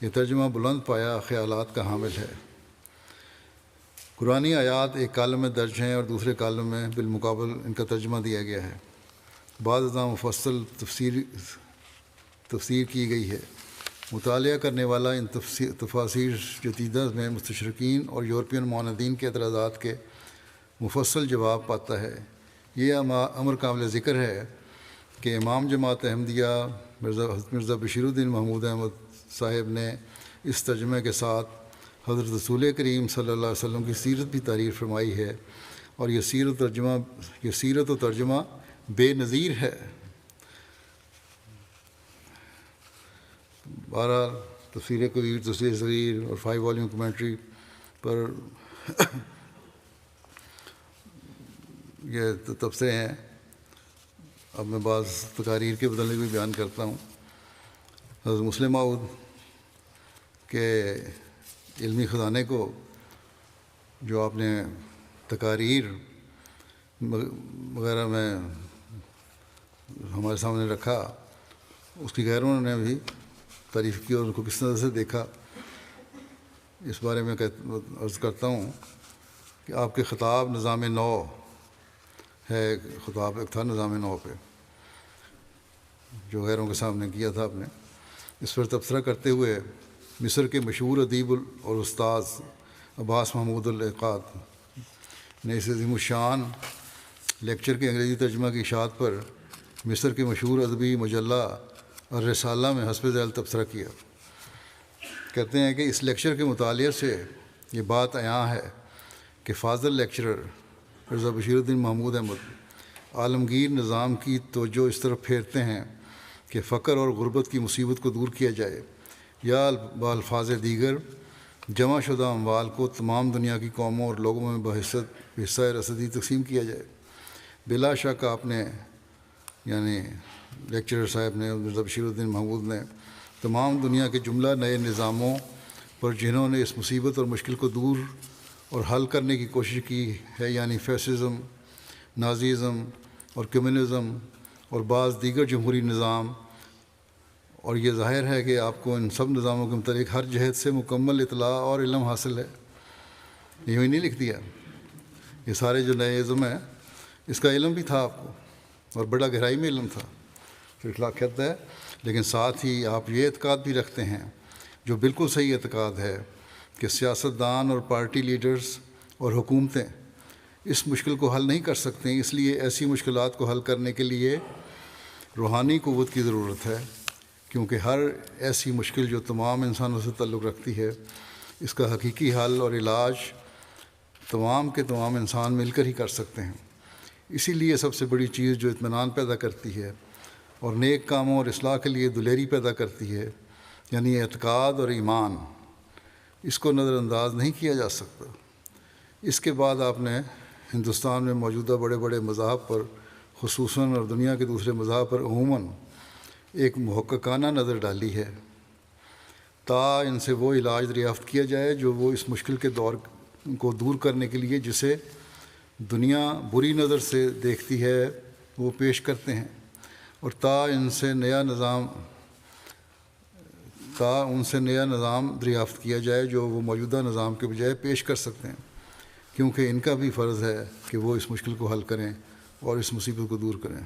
یہ ترجمہ بلند پایہ خیالات کا حامل ہے۔ قرآنی آیات ایک کالم میں درج ہیں اور دوسرے کالم میں بالمقابل ان کا ترجمہ دیا گیا ہے۔ بعض ازاں مفصل تفسیر کی گئی ہے۔ مطالعہ کرنے والا ان تفاسیر جدیدہ میں مستشرقین اور یورپین معاندین کے اعتراضات کے مفصل جواب پاتا ہے۔ یہ امر قابل ذکر ہے کہ امام جماعت احمدیہ حضرت مرزا بشیر الدین محمود احمد صاحب نے اس ترجمے کے ساتھ حضرت رسول کریم صلی اللہ علیہ وسلم کی سیرت بھی تعریف فرمائی ہے اور یہ سیرت و ترجمہ بے نظیر ہے۔ بہرحال تفسیر کبیر، تفسیر صغیر اور 5 والیوم کمنٹری پر یہ تبصرے ہیں۔ اب میں بعض تقاریر کے بدلے بھی بیان کرتا ہوں۔ حضرت مسلم موعود کے علمی خزانے کو جو آپ نے تقاریر وغیرہ میں ہمارے سامنے رکھا، اس کی غیروں نے بھی تعریف کی اور ان کو کس نظر سے دیکھا، اس بارے میں عرض کرتا ہوں کہ آپ کے خطاب نظام نو ہے، خطاب ایک تھا نظام نو پہ جو غیروں کے سامنے کیا تھا آپ نے۔ اس پر تبصرہ کرتے ہوئے مصر کے مشہور ادیب اور استاذ عباس محمود العقاد نے اس عظیم الشان لیکچر کے انگریزی ترجمہ کی اشاعت پر مصر کے مشہور ادبی مجلہ الرسالہ میں حسب ذیل تبصرہ کیا۔ کہتے ہیں کہ اس لیکچر کے مطالعے سے یہ بات عیاں ہے کہ فاضل لیکچرر مرزا بشیر الدین محمود احمد عالمگیر نظام کی توجہ اس طرف پھیرتے ہیں کہ فقر اور غربت کی مصیبت کو دور کیا جائے یا بالفاظ دیگر جمع شدہ اموال کو تمام دنیا کی قوموں اور لوگوں میں بحثت حصہ رسدی تقسیم کیا جائے۔ بلا شک آپ نے، یعنی لیکچرر صاحب نے، مرزا بشیر الدین محمود نے تمام دنیا کے جملہ نئے نظاموں پر جنہوں نے اس مصیبت اور مشکل کو دور اور حل کرنے کی کوشش کی ہے، یعنی فیسزم، نازیزم اور کمیونزم اور بعض دیگر جمہوری نظام، اور یہ ظاہر ہے کہ آپ کو ان سب نظاموں کے متعلق ہر جہت سے مکمل اطلاع اور علم حاصل ہے۔ یوں ہی نہیں لکھ دیا، یہ سارے جو نئے ازم ہیں اس کا علم بھی تھا آپ کو اور بڑا گہرائی میں علم تھا، پھر اخلاق کہتا ہے، لیکن ساتھ ہی آپ یہ اعتقاد بھی رکھتے ہیں جو بالکل صحیح اعتقاد ہے کہ سیاستدان اور پارٹی لیڈرز اور حکومتیں اس مشکل کو حل نہیں کر سکتے، اس لیے ایسی مشکلات کو حل کرنے کے لیے روحانی قوت کی ضرورت ہے، کیونکہ ہر ایسی مشکل جو تمام انسانوں سے تعلق رکھتی ہے، اس کا حقیقی حل اور علاج تمام کے تمام انسان مل کر ہی کر سکتے ہیں۔ اسی لیے سب سے بڑی چیز جو اطمینان پیدا کرتی ہے اور نیک کاموں اور اصلاح کے لیے دلیری پیدا کرتی ہے، یعنی اعتقاد اور ایمان، اس کو نظر انداز نہیں کیا جا سکتا۔ اس کے بعد آپ نے ہندوستان میں موجودہ بڑے بڑے مذاہب پر خصوصاً اور دنیا کے دوسرے مذاہب پر عموماً ایک محققانہ نظر ڈالی ہے تا ان سے وہ علاج دریافت کیا جائے جو وہ اس مشکل کے دور کو دور کرنے کے لیے جسے دنیا بری نظر سے دیکھتی ہے وہ پیش کرتے ہیں، اور تا ان سے نیا نظام دریافت کیا جائے جو وہ موجودہ نظام کے بجائے پیش کر سکتے ہیں، کیونکہ ان کا بھی فرض ہے کہ وہ اس مشکل کو حل کریں اور اس مصیبت کو دور کریں۔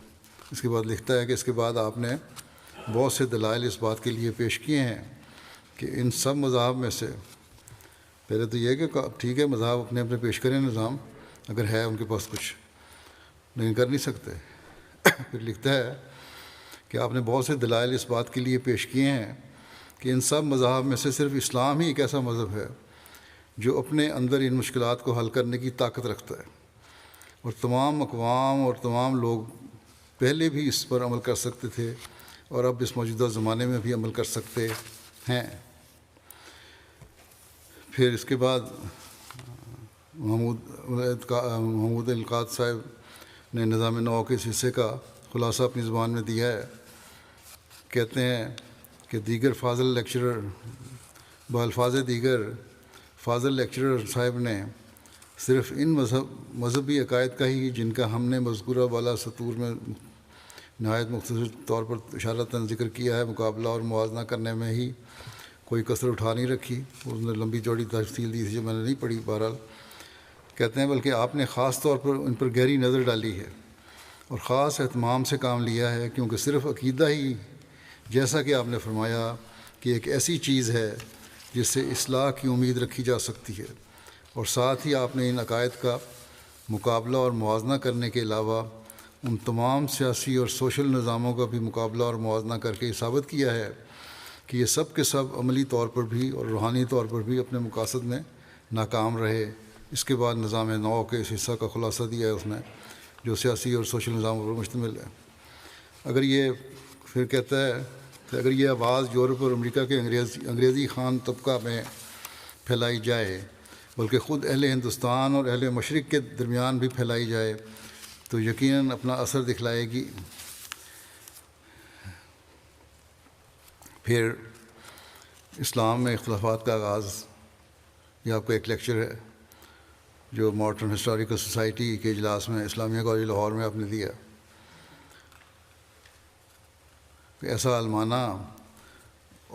اس کے بعد لکھتا ہے کہ اس کے بعد آپ نے بہت سے دلائل اس بات کے لیے پیش کیے ہیں کہ ان سب مذاہب میں سے پہلے تو یہ کہ ٹھیک ہے مذاہب اپنے اپنے پیش کریں نظام اگر ہے ان کے پاس کچھ، لیکن کر نہیں سکتے۔ پھر لکھتا ہے کہ آپ نے بہت سے دلائل اس بات کے لیے پیش کیے ہیں کہ ان سب مذاہب میں سے صرف اسلام ہی ایک ایسا مذہب ہے جو اپنے اندر ان مشکلات کو حل کرنے کی طاقت رکھتا ہے، اور تمام اقوام اور تمام لوگ پہلے بھی اس پر عمل کر سکتے تھے اور اب اس موجودہ زمانے میں بھی عمل کر سکتے ہیں۔ پھر اس کے بعد محمود القاد صاحب نے نظام نو کے اس حصے کا خلاصہ اپنی زبان میں دیا ہے۔ کہتے ہیں کہ دیگر فاضل لیکچرر بالفاظ دیگر فاضل لیکچرر صاحب نے صرف ان مذہبی عقائد کا ہی جن کا ہم نے مذکورہ بالا سطور میں نہایت مختصر طور پر اشارتاً ذکر کیا ہے مقابلہ اور موازنہ کرنے میں ہی کوئی کسر اٹھا نہیں رکھی۔ اس نے لمبی چوڑی تفصیل دی تھی جو میں نے نہیں پڑھی، بہرحال کہتے ہیں بلکہ آپ نے خاص طور پر ان پر گہری نظر ڈالی ہے اور خاص اہتمام سے کام لیا ہے، کیونکہ صرف عقیدہ ہی جیسا کہ آپ نے فرمایا کہ ایک ایسی چیز ہے جس سے اصلاح کی امید رکھی جا سکتی ہے، اور ساتھ ہی آپ نے ان عقائد کا مقابلہ اور موازنہ کرنے کے علاوہ ان تمام سیاسی اور سوشل نظاموں کا بھی مقابلہ اور موازنہ کر کے ثابت کیا ہے کہ یہ سب کے سب عملی طور پر بھی اور روحانی طور پر بھی اپنے مقاصد میں ناکام رہے۔ اس کے بعد نظام نو کے اس حصہ کا خلاصہ دیا ہے اس نے جو سیاسی اور سوشل نظاموں پر مشتمل ہے۔ اگر یہ پھر کہتا ہے کہ اگر یہ آواز یورپ اور امریکہ کے انگریزی خوان طبقہ میں پھیلائی جائے بلکہ خود اہل ہندوستان اور اہل مشرق کے درمیان بھی پھیلائی جائے تو یقیناً اپنا اثر دکھلائے گی۔ پھر اسلام میں اختلافات کا آغاز، یہ آپ کا ایک لیکچر ہے جو ماڈرن ہسٹوریکل سوسائٹی کے اجلاس میں اسلامیہ کالج لاہور میں آپ نے دیا۔ ایسا علمانہ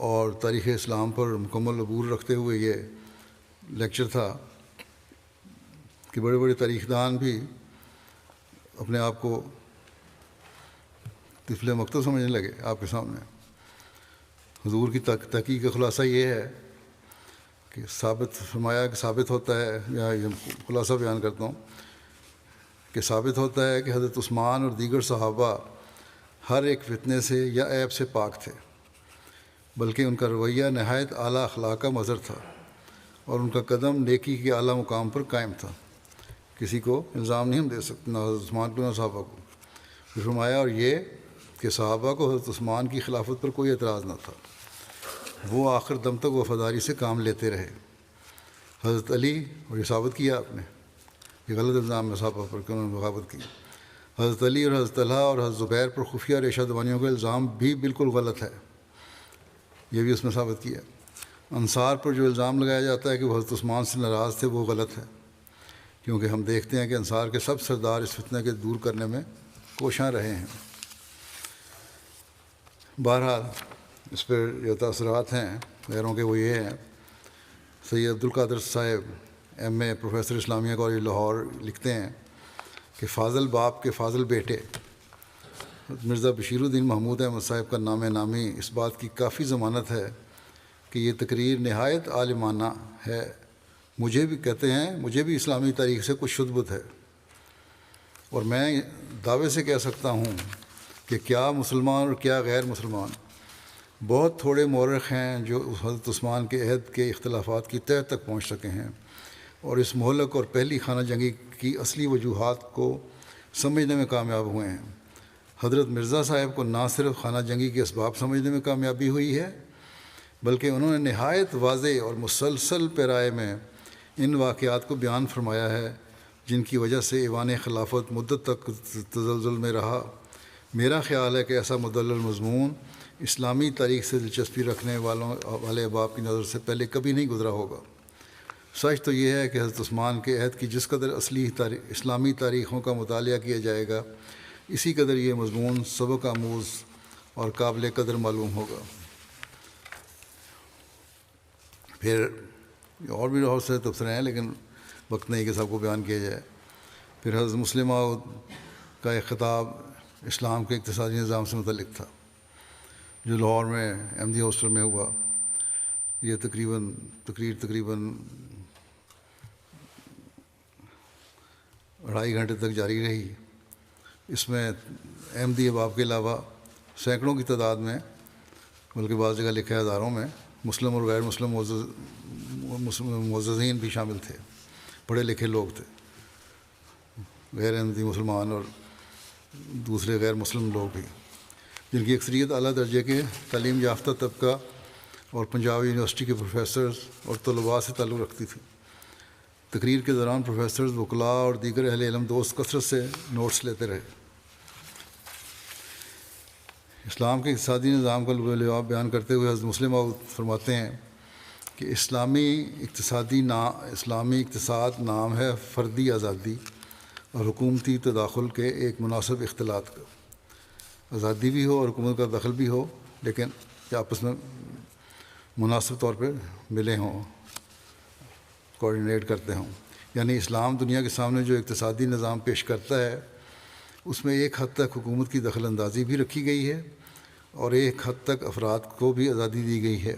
اور تاریخ اسلام پر مکمل عبور رکھتے ہوئے یہ لیکچر تھا کہ بڑے بڑے تاریخ دان بھی اپنے آپ کو طفل مکتب سمجھنے لگے آپ کے سامنے۔ حضور کی تحقیق کا خلاصہ یہ ہے کہ ثابت ہوتا ہے، یا یہ خلاصہ بیان کرتا ہوں کہ ثابت ہوتا ہے کہ حضرت عثمان اور دیگر صحابہ ہر ایک فتنے سے یا عیب سے پاک تھے، بلکہ ان کا رویہ نہایت اعلیٰ اخلاق کا مظہر تھا اور ان کا قدم نیکی کے اعلیٰ مقام پر قائم تھا۔ کسی کو الزام نہیں ہم دے سکتے، نہ حضرت عثمان کو نہ صحابہ کو۔ پھر فرمایا اور یہ کہ صحابہ کو حضرت عثمان کی خلافت پر کوئی اعتراض نہ تھا، وہ آخر دم تک وفاداری سے کام لیتے رہے۔ حضرت علی، اور یہ ثابت کیا آپ نے، یہ غلط الزام ہے صحابہ پر کہ انہوں نے بغاوت کی۔ حضرت علی اور حضرت طلحہ اور حضرت زبیر پر خفیہ ریشہ دوانیوں کا الزام بھی بالکل غلط ہے، یہ بھی اس میں ثابت کیا۔ انصار پر جو الزام لگایا جاتا ہے کہ وہ حضرت عثمان سے ناراض تھے وہ غلط ہے، کیونکہ ہم دیکھتے ہیں کہ انصار کے سب سردار اس فتنہ کے دور کرنے میں کوشاں رہے ہیں۔ بہرحال اس پر جو تاثرات ہیں غیروں کے وہ یہ ہیں۔ سید عبدالقادر صاحب M A professor Islamia college Lahore لکھتے ہیں کہ فاضل باپ کے فاضل بیٹے مرزا بشیر الدین محمود احمد صاحب کا نام نامی اس بات کی کافی ضمانت ہے کہ یہ تقریر نہایت عالمانہ ہے۔ مجھے بھی کہتے ہیں مجھے بھی اسلامی تاریخ سے کچھ شدبت ہے، اور میں دعوے سے کہہ سکتا ہوں کہ کیا مسلمان اور کیا غیر مسلمان، بہت تھوڑے مورخ ہیں جو حضرت عثمان کے عہد کے اختلافات کی تہہ تک پہنچ سکے ہیں اور اس مہلک اور پہلی خانہ جنگی کی اصلی وجوہات کو سمجھنے میں کامیاب ہوئے ہیں۔ حضرت مرزا صاحب کو نہ صرف خانہ جنگی کے اسباب سمجھنے میں کامیابی ہوئی ہے بلکہ انہوں نے نہایت واضح اور مسلسل پیرائے میں ان واقعات کو بیان فرمایا ہے جن کی وجہ سے ایوان خلافت مدت تک تزلزل میں رہا۔ میرا خیال ہے کہ ایسا مدلل مضمون اسلامی تاریخ سے دلچسپی رکھنے والے احباب کی نظر سے پہلے کبھی نہیں گزرا ہوگا۔ سچ تو یہ ہے کہ حضرت عثمان کے عہد کی جس قدر اصلی اسلامی تاریخوں کا مطالعہ کیا جائے گا، اسی قدر یہ مضمون سبق آموز اور قابل قدر معلوم ہوگا۔ پھر اور بھی بہت سے تبصرے ہیں، لیکن وقت نہیں کہ سب کو بیان کیا جائے۔ پھر حضرت مسلم موعود کا ایک خطاب اسلام کے اقتصادی نظام سے متعلق تھا، جو لاہور میں احمدیہ ہاسٹل میں ہوا۔ یہ تقریر تقریباً 2.5 گھنٹے تک جاری رہی۔ اس میں احمدی احباب کے علاوہ سینکڑوں کی تعداد میں، بلکہ بعض جگہ لکھا ہے ہزاروں میں، مسلم اور غیر مسلم معززین بھی شامل تھے۔ پڑھے لکھے لوگ تھے، غیر احمدی مسلمان اور دوسرے غیر مسلم لوگ بھی، جن کی اکثریت اعلیٰ درجے کے تعلیم یافتہ طبقہ اور پنجاب یونیورسٹی کے پروفیسرز اور طلباء سے تعلق رکھتی تھی۔ تقریر کے دوران پروفیسرز، وکلاء اور دیگر اہل علم دوست کثرت سے نوٹس لیتے رہے۔ اسلام کے اقتصادی نظام کا لباب بیان کرتے ہوئے حضرت مسلم موعود فرماتے ہیں کہ اسلامی اقتصاد نام ہے فردی آزادی اور حکومتی تداخل کے ایک مناسب اختلاط کا۔ آزادی بھی ہو اور حکومت کا دخل بھی ہو، لیکن کہ آپس میں مناسب طور پہ ملے ہوں، کوآرڈینیٹ کرتے ہوں۔ یعنی اسلام دنیا کے سامنے جو اقتصادی نظام پیش کرتا ہے، اس میں ایک حد تک حکومت کی دخل اندازی بھی رکھی گئی ہے اور ایک حد تک افراد کو بھی آزادی دی گئی ہے۔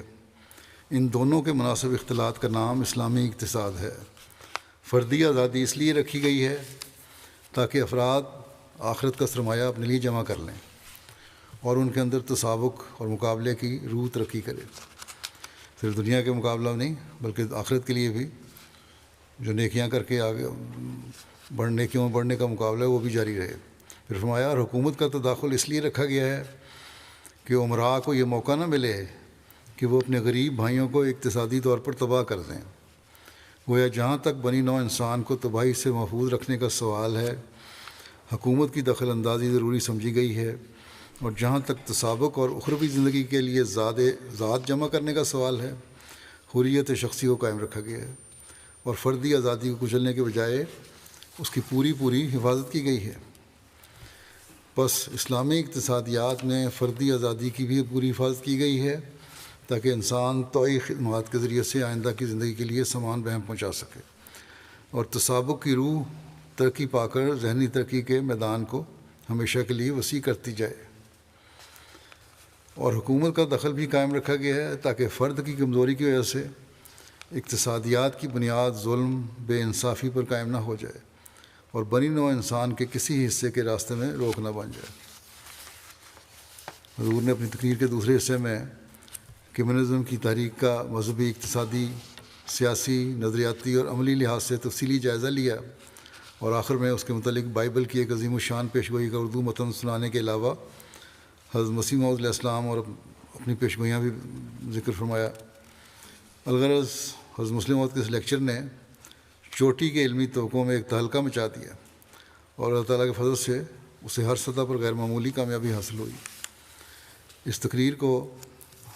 ان دونوں کے مناسب اختلاط کا نام اسلامی اقتصاد ہے۔ فردی آزادی اس لیے رکھی گئی ہے تاکہ افراد آخرت کا سرمایہ اپنے لیے جمع کر لیں اور ان کے اندر تسابق اور مقابلے کی روح ترقی کرے۔ صرف دنیا کے مقابلہ نہیں، بلکہ آخرت کے لیے بھی جو نیکیاں کر کے آگے نیکیوں میں بڑھنے کا مقابلہ ہے، وہ بھی جاری رہے۔ پھر فرمایا، اور حکومت کا تداخل اس لیے رکھا گیا ہے کہ عمراء کو یہ موقع نہ ملے کہ وہ اپنے غریب بھائیوں کو اقتصادی طور پر تباہ کر دیں۔ گویا جہاں تک بنی نوع انسان کو تباہی سے محفوظ رکھنے کا سوال ہے، حکومت کی دخل اندازی ضروری سمجھی گئی ہے، اور جہاں تک تسابق اور اخروی زندگی کے لیے ذات جمع کرنے کا سوال ہے، حریت شخصی کو قائم رکھا گیا ہے اور فردی آزادی کو کچلنے کے بجائے اس کی پوری حفاظت کی گئی ہے۔ بس اسلامی اقتصادیات میں فردی آزادی کی بھی پوری حفاظت کی گئی ہے تاکہ انسان طوعی خدمات کے ذریعے سے آئندہ کی زندگی کے لیے سامان بہم پہنچا سکے اور تسابق کی روح ترقی پا کر ذہنی ترقی کے میدان کو ہمیشہ کے لیے وسیع کرتی جائے۔ اور حکومت کا دخل بھی قائم رکھا گیا ہے تاکہ فرد کی کمزوری کی وجہ سے اقتصادیات کی بنیاد ظلم، بے انصافی پر قائم نہ ہو جائے اور بنی نوع انسان کے کسی حصے کے راستے میں روک نہ بن جائے۔ حضور نے اپنی تقریر کے دوسرے حصے میں کمیونزم کی تاریخ کا مذہبی، اقتصادی، سیاسی، نظریاتی اور عملی لحاظ سے تفصیلی جائزہ لیا اور آخر میں اس کے متعلق بائبل کی ایک عظیم الشان پیشگوئی کا اردو متن سنانے کے علاوہ حضرت مسیح موعود علیہ السلام اور اپنی پیشگوئیاں بھی ذکر فرمایا۔ الغرض حضرت مسلم موعود کے اس لیکچر نے چوٹی کے علمی طبقوں میں ایک تہلکہ مچا دیا اور اللہ تعالیٰ کے فضل سے اسے ہر سطح پر غیر معمولی کامیابی حاصل ہوئی۔ اس تقریر کو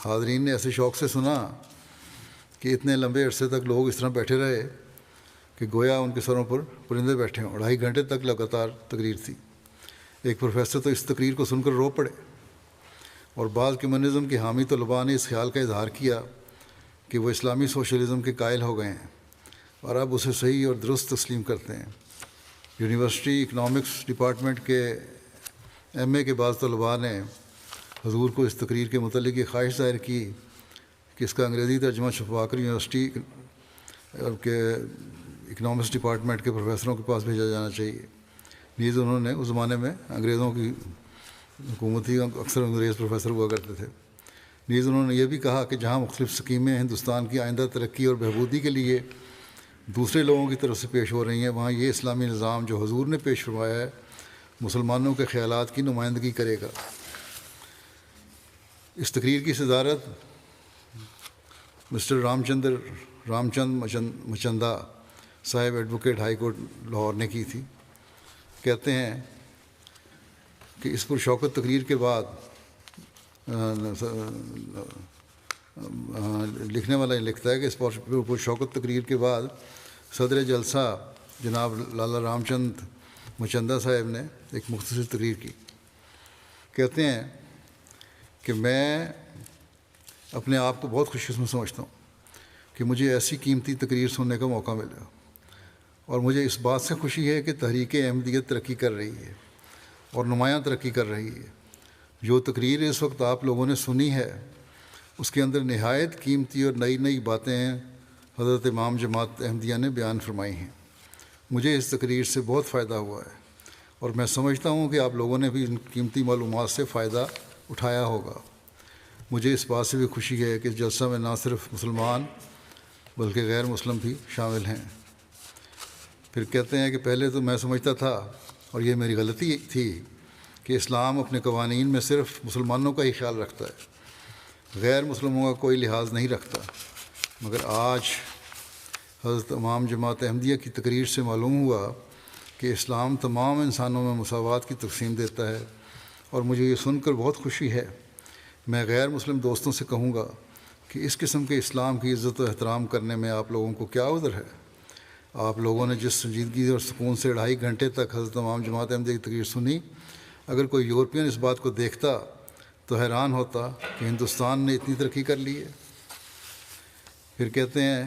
حاضرین نے ایسے شوق سے سنا کہ اتنے لمبے عرصے تک لوگ اس طرح بیٹھے رہے کہ گویا ان کے سروں پر پرندے بیٹھے ہوں۔ 2.5 گھنٹے تک لگاتار تقریر تھی۔ ایک پروفیسر تو اس تقریر کو سن کر رو پڑے اور بعض کمیونزم کے حامی طلباء نے اس خیال کا اظہار کیا کہ وہ اسلامی سوشلزم کے قائل ہو گئے ہیں اور اب اسے صحیح اور درست تسلیم کرتے ہیں۔ یونیورسٹی اکنامکس ڈپارٹمنٹ کے ایم اے کے بعض طلباء نے حضور کو اس تقریر کے متعلق یہ خواہش ظاہر کی کہ اس کا انگریزی ترجمہ چھپوا کر یونیورسٹی کے اکنامکس ڈپارٹمنٹ کے پروفیسروں کے پاس بھیجا جانا چاہیے۔ نیز انہوں نے اس زمانے میں انگریزوں کی حکومت ہی اکثر انگریز پروفیسر ہوا کرتے تھے۔ نیز انہوں نے یہ بھی کہا کہ جہاں مختلف اسکیمیں ہندوستان کی آئندہ ترقی اور بہبودی کے لیے دوسرے لوگوں کی طرف سے پیش ہو رہی ہیں، وہاں یہ اسلامی نظام جو حضور نے پیش فرمایا ہے مسلمانوں کے خیالات کی نمائندگی کرے گا۔ اس تقریر کی صدارت مسٹر رام چند مچندہ صاحب ایڈوکیٹ ہائی کورٹ لاہور نے کی تھی. کہتے ہیں کہ اس پر شوکت تقریر کے بعد لکھنے والا یہ لکھتا ہے کہ اس پر شوکت تقریر کے بعد صدر جلسہ جناب لالا رام چند مچندہ صاحب نے ایک مختصر تقریر کی. کہتے ہیں کہ میں اپنے آپ کو بہت خوش قسمت سمجھتا ہوں کہ مجھے ایسی قیمتی تقریر سننے کا موقع ملا، اور مجھے اس بات سے خوشی ہے کہ تحریک احمدیت ترقی کر رہی ہے اور نمایاں ترقی کر رہی ہے. جو تقریر اس وقت آپ لوگوں نے سنی ہے اس کے اندر نہایت قیمتی اور نئی نئی باتیں حضرت امام جماعت احمدیہ نے بیان فرمائی ہیں. مجھے اس تقریر سے بہت فائدہ ہوا ہے، اور میں سمجھتا ہوں کہ آپ لوگوں نے بھی ان قیمتی معلومات سے فائدہ اٹھایا ہوگا. مجھے اس بات سے بھی خوشی ہے کہ اس جلسہ میں نہ صرف مسلمان بلکہ غیر مسلم بھی شامل ہیں. پھر کہتے ہیں کہ پہلے تو میں سمجھتا تھا، اور یہ میری غلطی تھی، کہ اسلام اپنے قوانین میں صرف مسلمانوں کا ہی خیال رکھتا ہے، غیر مسلموں کا کوئی لحاظ نہیں رکھتا. مگر آج حضرت امام جماعت احمدیہ کی تقریر سے معلوم ہوا کہ اسلام تمام انسانوں میں مساوات کی تقسیم دیتا ہے، اور مجھے یہ سن کر بہت خوشی ہے. میں غیر مسلم دوستوں سے کہوں گا کہ اس قسم کے اسلام کی عزت و احترام کرنے میں آپ لوگوں کو کیا عذر ہے. آپ لوگوں نے جس سنجیدگی اور سکون سے 2.5 گھنٹے تک حضرت امام جماعت احمدیہ کی تقریر سنی، اگر کوئی یورپین اس بات کو دیکھتا تو حیران ہوتا کہ ہندوستان نے اتنی ترقی کر لی ہے. پھر کہتے ہیں،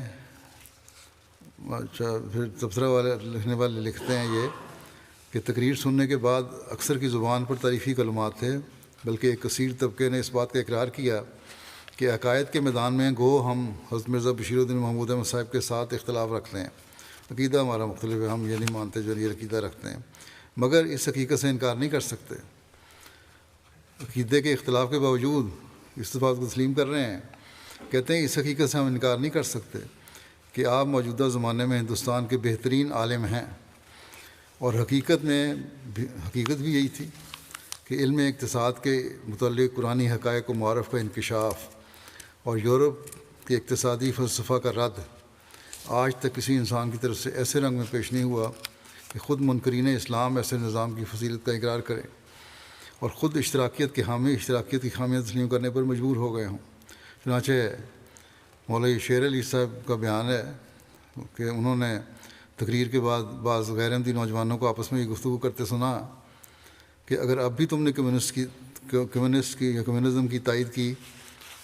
اچھا، پھر تبصرہ والے لکھنے والے لکھتے ہیں یہ کہ تقریر سننے کے بعد اکثر کی زبان پر تعریفی کلمات تھے، بلکہ ایک کثیر طبقے نے اس بات کا اقرار کیا کہ عقائد کے میدان میں گو ہم حضرت مرزا بشیر الدین محمود احمد صاحب کے ساتھ اختلاف رکھتے ہیں. عقیدہ ہمارا مختلف ہے، ہم یہ نہیں مانتے جو یہ عقیدہ رکھتے ہیں، مگر اس حقیقت سے انکار نہیں کر سکتے. عقیدے کے اختلاف کے باوجود اس بات کو تسلیم کر رہے ہیں. کہتے ہیں اس حقیقت سے ہم انکار نہیں کر سکتے کہ آپ موجودہ زمانے میں ہندوستان کے بہترین عالم ہیں، اور حقیقت بھی یہی تھی کہ علم اقتصاد کے متعلق قرآنی حقائق و معارف کا انکشاف اور یورپ کے اقتصادی فلسفہ کا رد آج تک کسی انسان کی طرف سے ایسے رنگ میں پیش نہیں ہوا کہ خود منکرین اسلام ایسے نظام کی فضیلت کا اقرار کریں اور خود اشتراکیت کی خامیاں تسلیم کرنے پر مجبور ہو گئے ہوں. چنانچہ مولوی شیر علی صاحب کا بیان ہے کہ انہوں نے تقریر کے بعد بعض غیر احمدی نوجوانوں کو آپس میں یہ گفتگو کرتے سنا کہ اگر اب بھی تم نے کمیونزم کی تائید کی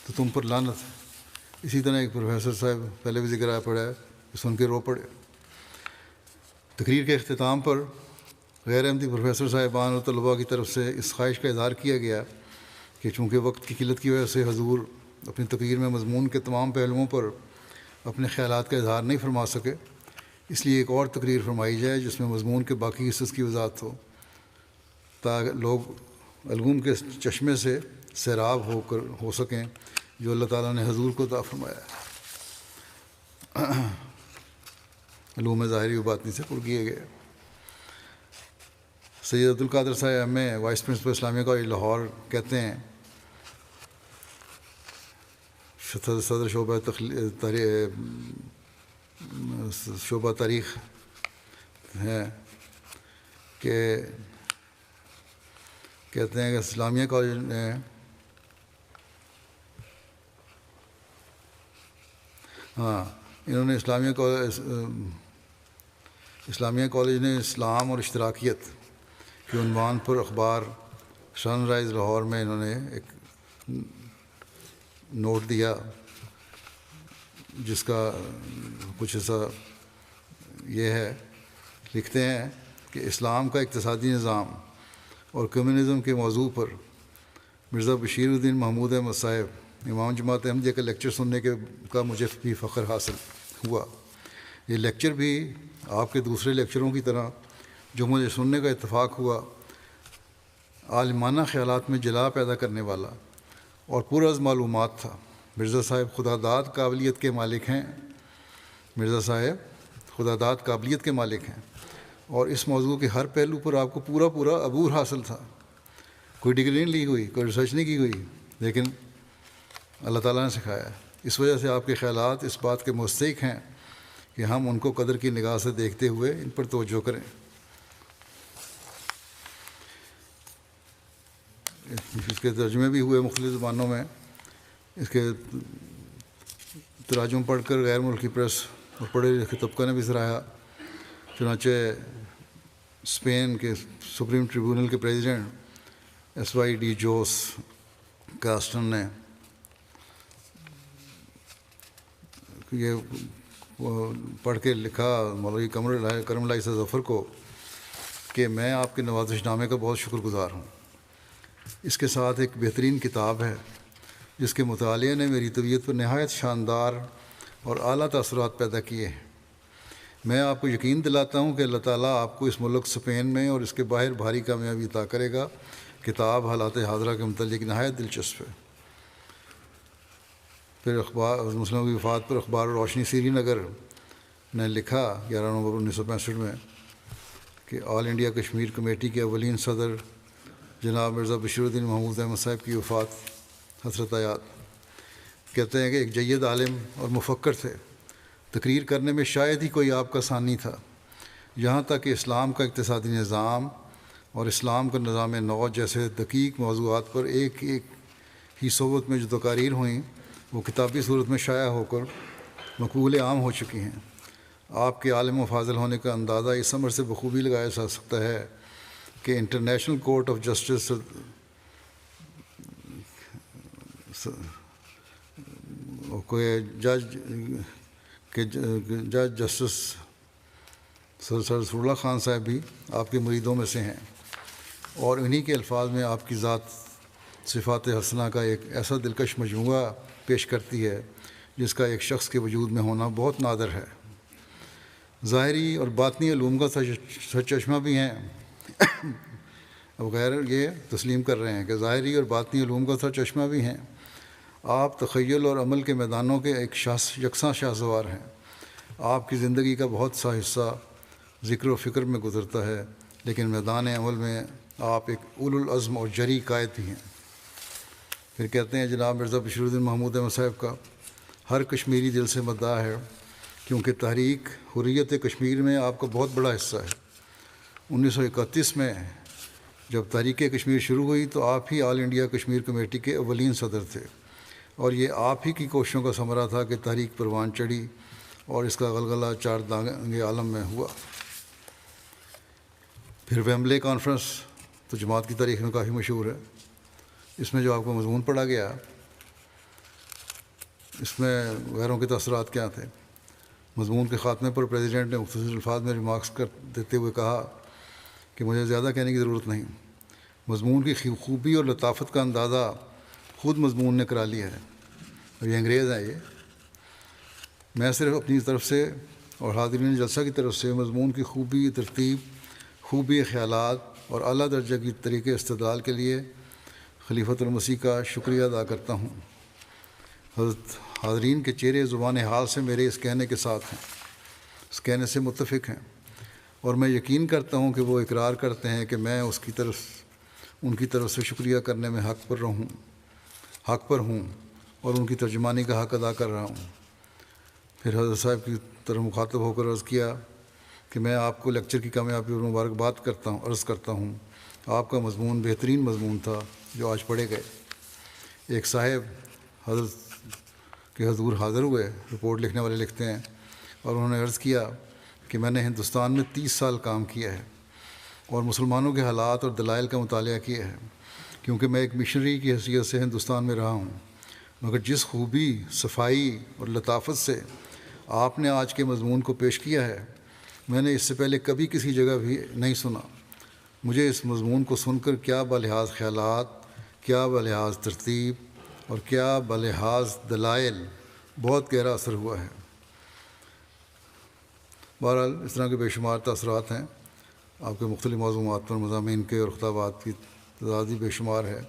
تو تم پر لعنت ہے. اسی طرح ایک پروفیسر صاحب پہلے بھی ذکر آیا پڑا ہے کہ سن کے رو پڑے. تقریر کے اختتام پر غیر احمدی پروفیسر صاحبان اور طلباء کی طرف سے اس خواہش کا اظہار کیا گیا کہ چونکہ وقت کی قلت کی وجہ سے حضور اپنی تقریر میں مضمون کے تمام پہلوؤں پر اپنے خیالات کا اظہار نہیں فرما سکے، اس لیے ایک اور تقریر فرمائی جائے جس میں مضمون کے باقی حصص کی وضاحت ہو، تاکہ لوگ علوم کے چشمے سے سیراب ہو سکیں جو اللہ تعالیٰ نے حضور کو عطا فرمایا ہے. علوم ظاہری و باطنی سے پر کیے گئے. سید عبدالقادر صاحب ایم اے وائس پرنسپل اسلامیہ کالج لاہور کہتے ہیں، صدر شعبہ تاریخ ہے، کہ کہتے ہیں کہ اسلامیہ کالج نے انہوں نے اسلامیہ کالج نے اسلام اور اشتراکیت کے عنوان پر اخبار سن رائز لاہور میں انہوں نے ایک نوٹ دیا جس کا کچھ حصہ یہ ہے. لکھتے ہیں کہ اسلام کا اقتصادی نظام اور کمیونزم کے موضوع پر مرزا بشیر الدین محمود احمد صاحب امام جماعت احمدیہ کا لیکچر سننے کا مجھے بھی فخر حاصل ہوا. یہ لیکچر بھی آپ کے دوسرے لیکچروں کی طرح جو مجھے سننے کا اتفاق ہوا عالمانہ خیالات میں جلا پیدا کرنے والا اور پر از معلومات تھا. مرزا صاحب خدا داد قابلیت کے مالک ہیں، مرزا صاحب خدا داد قابلیت کے مالک ہیں، اور اس موضوع کے ہر پہلو پر آپ کو پورا عبور حاصل تھا. کوئی ڈگری نہیں لی ہوئی، کوئی ریسرچ نہیں کی ہوئی، لیکن اللہ تعالیٰ نے سکھایا. اس وجہ سے آپ کے خیالات اس بات کے مستحق ہیں کہ ہم ان کو قدر کی نگاہ سے دیکھتے ہوئے ان پر توجہ کریں۔ اس کے ترجمے بھی ہوئے مختلف زبانوں میں، اس کے تراجم پڑھ کر غیر ملکی پریس اور پڑھے لکھے طبقہ نے بھی سراہا۔ چنانچہ اسپین کے سپریم ٹریبونل کے president S Y D Jose Castan نے یہ پڑھ کے لکھا مولوی کرم اللہ عیسیٰ ظفر کو کہ میں آپ کے نوازش نامے کا بہت شکر گزار ہوں۔ اس کے ساتھ ایک بہترین کتاب ہے جس کے مطالعے نے میری طبیعت پر نہایت شاندار اور اعلیٰ تاثرات پیدا کیے ہیں۔ میں آپ کو یقین دلاتا ہوں کہ اللہ تعالیٰ آپ کو اس ملک اسپین میں اور اس کے باہر بھاری کامیابی عطا کرے گا۔ کتاب حالات حاضرہ کے متعلق نہایت دلچسپ ہے۔ پھر اخبار مسلموں کی وفات پر اخبار روشنی سری نگر نے لکھا 11 نومبر 1965 میں کہ آل انڈیا کشمیر کمیٹی کے اولین صدر جناب مرزا بشیر الدین محمود احمد صاحب کی وفات حسرت آیات۔ کہتے ہیں کہ ایک جید عالم اور مفکر تھے، تقریر کرنے میں شاید ہی کوئی آپ کا ثانی تھا، یہاں تک کہ اسلام کا اقتصادی نظام اور اسلام کا نظام نو جیسے دقیق موضوعات پر ایک ہی صحبت میں جو تقاریر ہوئیں وہ کتابی صورت میں شائع ہو کر مقبول عام ہو چکی ہیں۔ آپ کے عالم و فاضل ہونے کا اندازہ اس عمر سے بخوبی لگایا جا سکتا ہے کہ انٹرنیشنل کورٹ آف جسٹس جج جسٹس سر رسول اللہ خان صاحب بھی آپ کے مریدوں میں سے ہیں، اور انہی کے الفاظ میں آپ کی ذات صفات حسنہ کا ایک ایسا دلکش مجموعہ پیش کرتی ہے جس کا ایک شخص کے وجود میں ہونا بہت نادر ہے۔ ظاہری اور باطنی علوم کا سرچشمہ بھی ہیں۔ اب غیر یہ تسلیم کر رہے ہیں کہ ظاہری اور باطنی علوم کا سرچشمہ بھی ہیں۔ آپ تخیل اور عمل کے میدانوں کے ایک یکساں شاہسوار ہیں۔ آپ کی زندگی کا بہت سا حصہ ذکر و فکر میں گزرتا ہے، لیکن میدان عمل میں آپ ایک اولو العزم اور جری قائد بھی ہیں۔ پھر کہتے ہیں جناب مرزا بشیر الدین محمود احمد صاحب کا ہر کشمیری دل سے مداح ہے، کیونکہ تحریک حریت کشمیر میں آپ کا بہت بڑا حصہ ہے۔ 1931 میں جب تحریک کشمیر شروع ہوئی تو آپ ہی آل انڈیا کشمیر کمیٹی کے اولین صدر تھے، اور یہ آپ ہی کی کوششوں کا ثمرہ تھا کہ تحریک پروان چڑھی اور اس کا غلغلہ چار دانگ عالم میں ہوا۔ پھر ویمبلے کانفرنس تو جماعت کی تاریخ میں کافی مشہور ہے۔ اس میں جو آپ کو مضمون پڑھا گیا، اس میں غیروں کے تاثرات کیا تھے؟ مضمون کے خاتمے پر پریزیڈنٹ نے مختصر الفاظ میں ریمارکس کر دیتے ہوئے کہا کہ مجھے زیادہ کہنے کی ضرورت نہیں، مضمون کی خوبی اور لطافت کا اندازہ خود مضمون نے کرا لیا ہے، اور یہ انگریز ہیں۔ یہ میں صرف اپنی طرف سے اور حاضرین جلسہ کی طرف سے مضمون کی خوبی، ترتیب، خوبی خیالات اور اعلیٰ درجہ کی طریقے استدلال کے لیے خلیفۃ المسیح کا شکریہ ادا کرتا ہوں۔ حضرت حاضرین کے چہرے زبان حال سے میرے اس کہنے کے ساتھ ہیں، اس کہنے سے متفق ہیں، اور میں یقین کرتا ہوں کہ وہ اقرار کرتے ہیں کہ میں ان کی طرف سے شکریہ کرنے میں حق پر ہوں اور ان کی ترجمانی کا حق ادا کر رہا ہوں۔ پھر حضرت صاحب کی طرف مخاطب ہو کر عرض کیا کہ میں آپ کو لیکچر کی کامیابی اور مبارکباد کرتا ہوں۔ آپ کا مضمون بہترین مضمون تھا جو آج پڑھے گئے۔ ایک صاحب حضرت کے حضور حاضر ہوئے، رپورٹ لکھنے والے لکھتے ہیں، اور انہوں نے عرض کیا کہ میں نے ہندوستان میں 30 سال کام کیا ہے اور مسلمانوں کے حالات اور دلائل کا مطالعہ کیا ہے، کیونکہ میں ایک مشنری کی حیثیت سے ہندوستان میں رہا ہوں، مگر جس خوبی، صفائی اور لطافت سے آپ نے آج کے مضمون کو پیش کیا ہے، میں نے اس سے پہلے کبھی کسی جگہ بھی نہیں سنا۔ مجھے اس مضمون کو سن کر کیا بلحاظ خیالات، کیا بلحاظ ترتیب اور کیا بلحاظ دلائل بہت گہرا اثر ہوا ہے۔ بہرحال اس طرح کے بے شمار تاثرات ہیں آپ کے مختلف موضوعات پر، مضامین کے اور خطابات کی تعداد بے شمار ہے،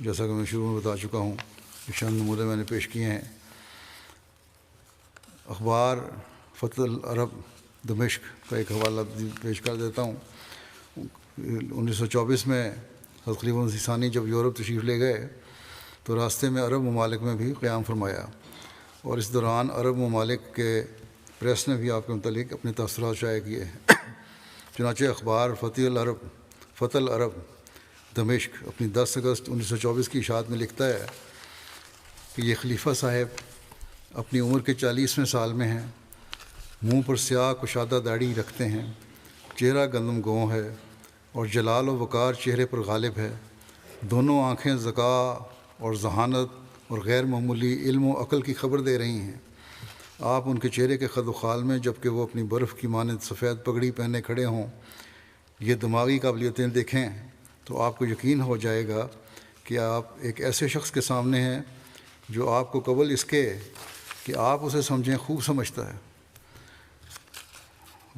جیسا کہ میں شروع میں بتا چکا ہوں۔ چند نمونے میں نے پیش کیے ہیں۔ اخبار فتح العرب دمشق کا ایک حوالہ پیش کر دیتا ہوں۔ 1924 میں حضرت خلیفہ مسیح ثانی جب یورپ تشریف لے گئے تو راستے میں عرب ممالک میں بھی قیام فرمایا، اور اس دوران عرب ممالک کے پریس نے بھی آپ کے متعلق اپنے تاثرات شائع کیے ہیں۔ چنانچہ اخبار فتح العرب دمشق اپنی 10 اگست 1924 کی اشاعت میں لکھتا ہے کہ یہ خلیفہ صاحب اپنی عمر کے 40ویں سال میں ہیں، منہ پر سیاہ کشادہ داڑھی رکھتے ہیں، چہرہ گندم گوں ہے اور جلال و وقار چہرے پر غالب ہے، دونوں آنکھیں ذکاء اور ذہانت اور غیر معمولی علم و عقل کی خبر دے رہی ہیں۔ آپ ان کے چہرے کے خد و خال میں جب کہ وہ اپنی برف کی مانند سفید پگڑی پہنے کھڑے ہوں یہ دماغی قابلیتیں دیکھیں تو آپ کو یقین ہو جائے گا کہ آپ ایک ایسے شخص کے سامنے ہیں جو آپ کو قبل اس کے کہ آپ اسے سمجھیں خوب سمجھتا ہے،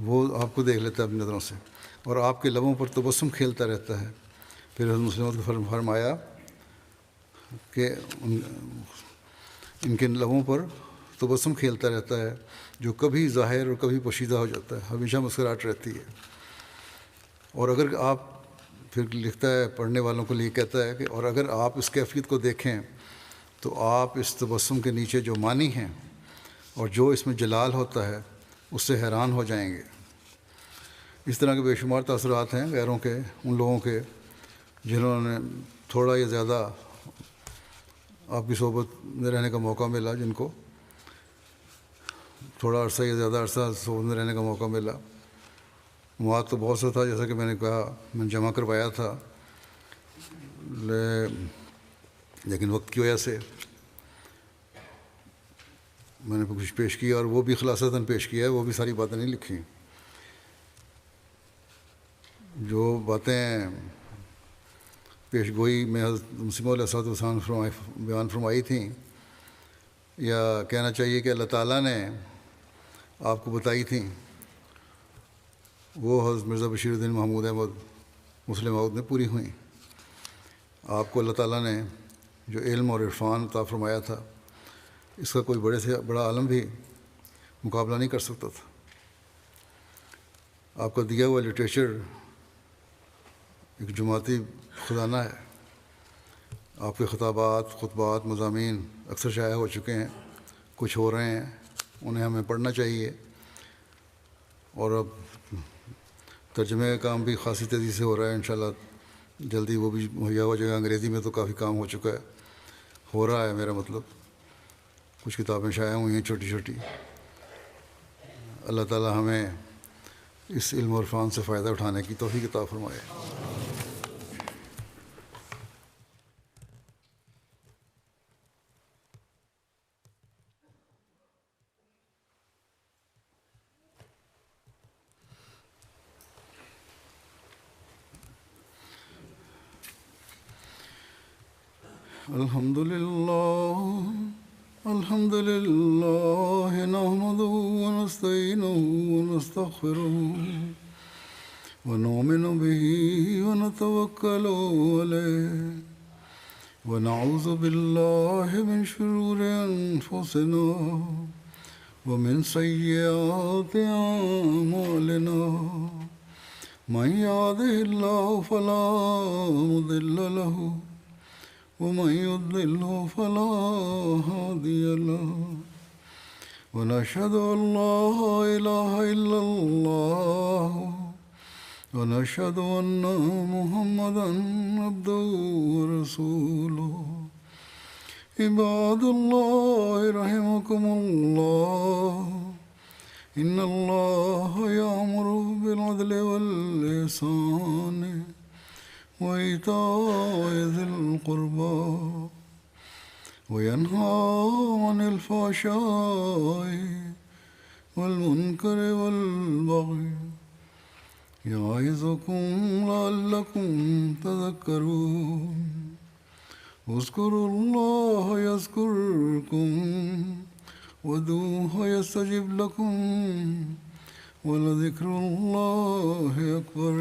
وہ آپ کو دیکھ لیتا ہے اپنی نظروں سے، اور آپ کے لبوں پر تبسم کھیلتا رہتا ہے۔ پھر حضرت مسلم کو فرمایا کہ ان کے لبوں پر تبسم کھیلتا رہتا ہے جو کبھی ظاہر اور کبھی پوشیدہ ہو جاتا ہے، ہمیشہ مسکراہٹ رہتی ہے۔ اور اگر آپ پھر لکھتا ہے پڑھنے والوں کے لیے کہتا ہے کہ اور اگر آپ اس کیفیت کو دیکھیں تو آپ اس تبسم کے نیچے جو معنی ہیں اور جو اس میں جلال ہوتا ہے اس سے حیران ہو جائیں گے۔ اس طرح کے بے شمار تاثرات ہیں غیروں کے، ان لوگوں کے جنہوں نے تھوڑا یا زیادہ آپ کی صحبت میں رہنے کا موقع ملا، جن کو تھوڑا عرصہ یا زیادہ عرصہ صحبت میں رہنے کا موقع ملا۔ مواد تو بہت سا تھا، جیسا کہ میں نے کہا، میں نے جمع کروایا تھا، لیکن وقت کی وجہ سے میں نے کچھ پیش کیا، اور وہ بھی خلاصتاً پیش کیا ہے، وہ بھی ساری باتیں نہیں لکھی۔ جو باتیں پیش گوئی میں حضرت مسیح موعود علیہ السلام بیان فرمائی تھیں، یا کہنا چاہیے کہ اللہ تعالیٰ نے آپ کو بتائی تھیں، وہ حضرت مرزا بشیر الدین محمود احمد مسلم موعود میں پوری ہوئیں۔ آپ کو اللہ تعالیٰ نے جو علم اور عرفان عطا فرمایا تھا، اس کا کوئی بڑے سے بڑا عالم بھی مقابلہ نہیں کر سکتا تھا۔ آپ کا دیا ہوا لٹریچر ایک جماعتی خزانہ ہے۔ آپ کے خطبات، مضامین اکثر شائع ہو چکے ہیں، کچھ ہو رہے ہیں، انہیں ہمیں پڑھنا چاہیے، اور اب ترجمے کا کام بھی خاصی تیزی سے ہو رہا ہے، انشاءاللہ جلدی وہ بھی مہیا ہو جائے گا۔ انگریزی میں تو کافی کام ہو چکا ہے، ہو رہا ہے میرا مطلب، کچھ کتابیں شائع ہوئی ہیں چھوٹی چھوٹی۔ اللہ تعالیٰ ہمیں اس علم و عرفان سے فائدہ اٹھانے کی توفیق عطا فرمائے۔ الحمد لله نحمده ونستعينه ونستغفره ونؤمن به ونتوكل عليه ونعوذ بالله من شرور أنفسنا ومن سيئات أعمالنا من يهده الله فلا مضل له ومن يضلل فلا هادي له ونشهد أن لا إله إلا الله ونشهد أن محمدا عبده ورسوله عباد الله رحمكم الله إن الله يأمر بالعدل والإحسان وإيتاء ذي القربى وينهى عن الفحشاء والمنكر والبغي يعظكم لعلكم تذكرون اذكروا الله يذكركم وادعوه يستجب لكم ولذكر الله أكبر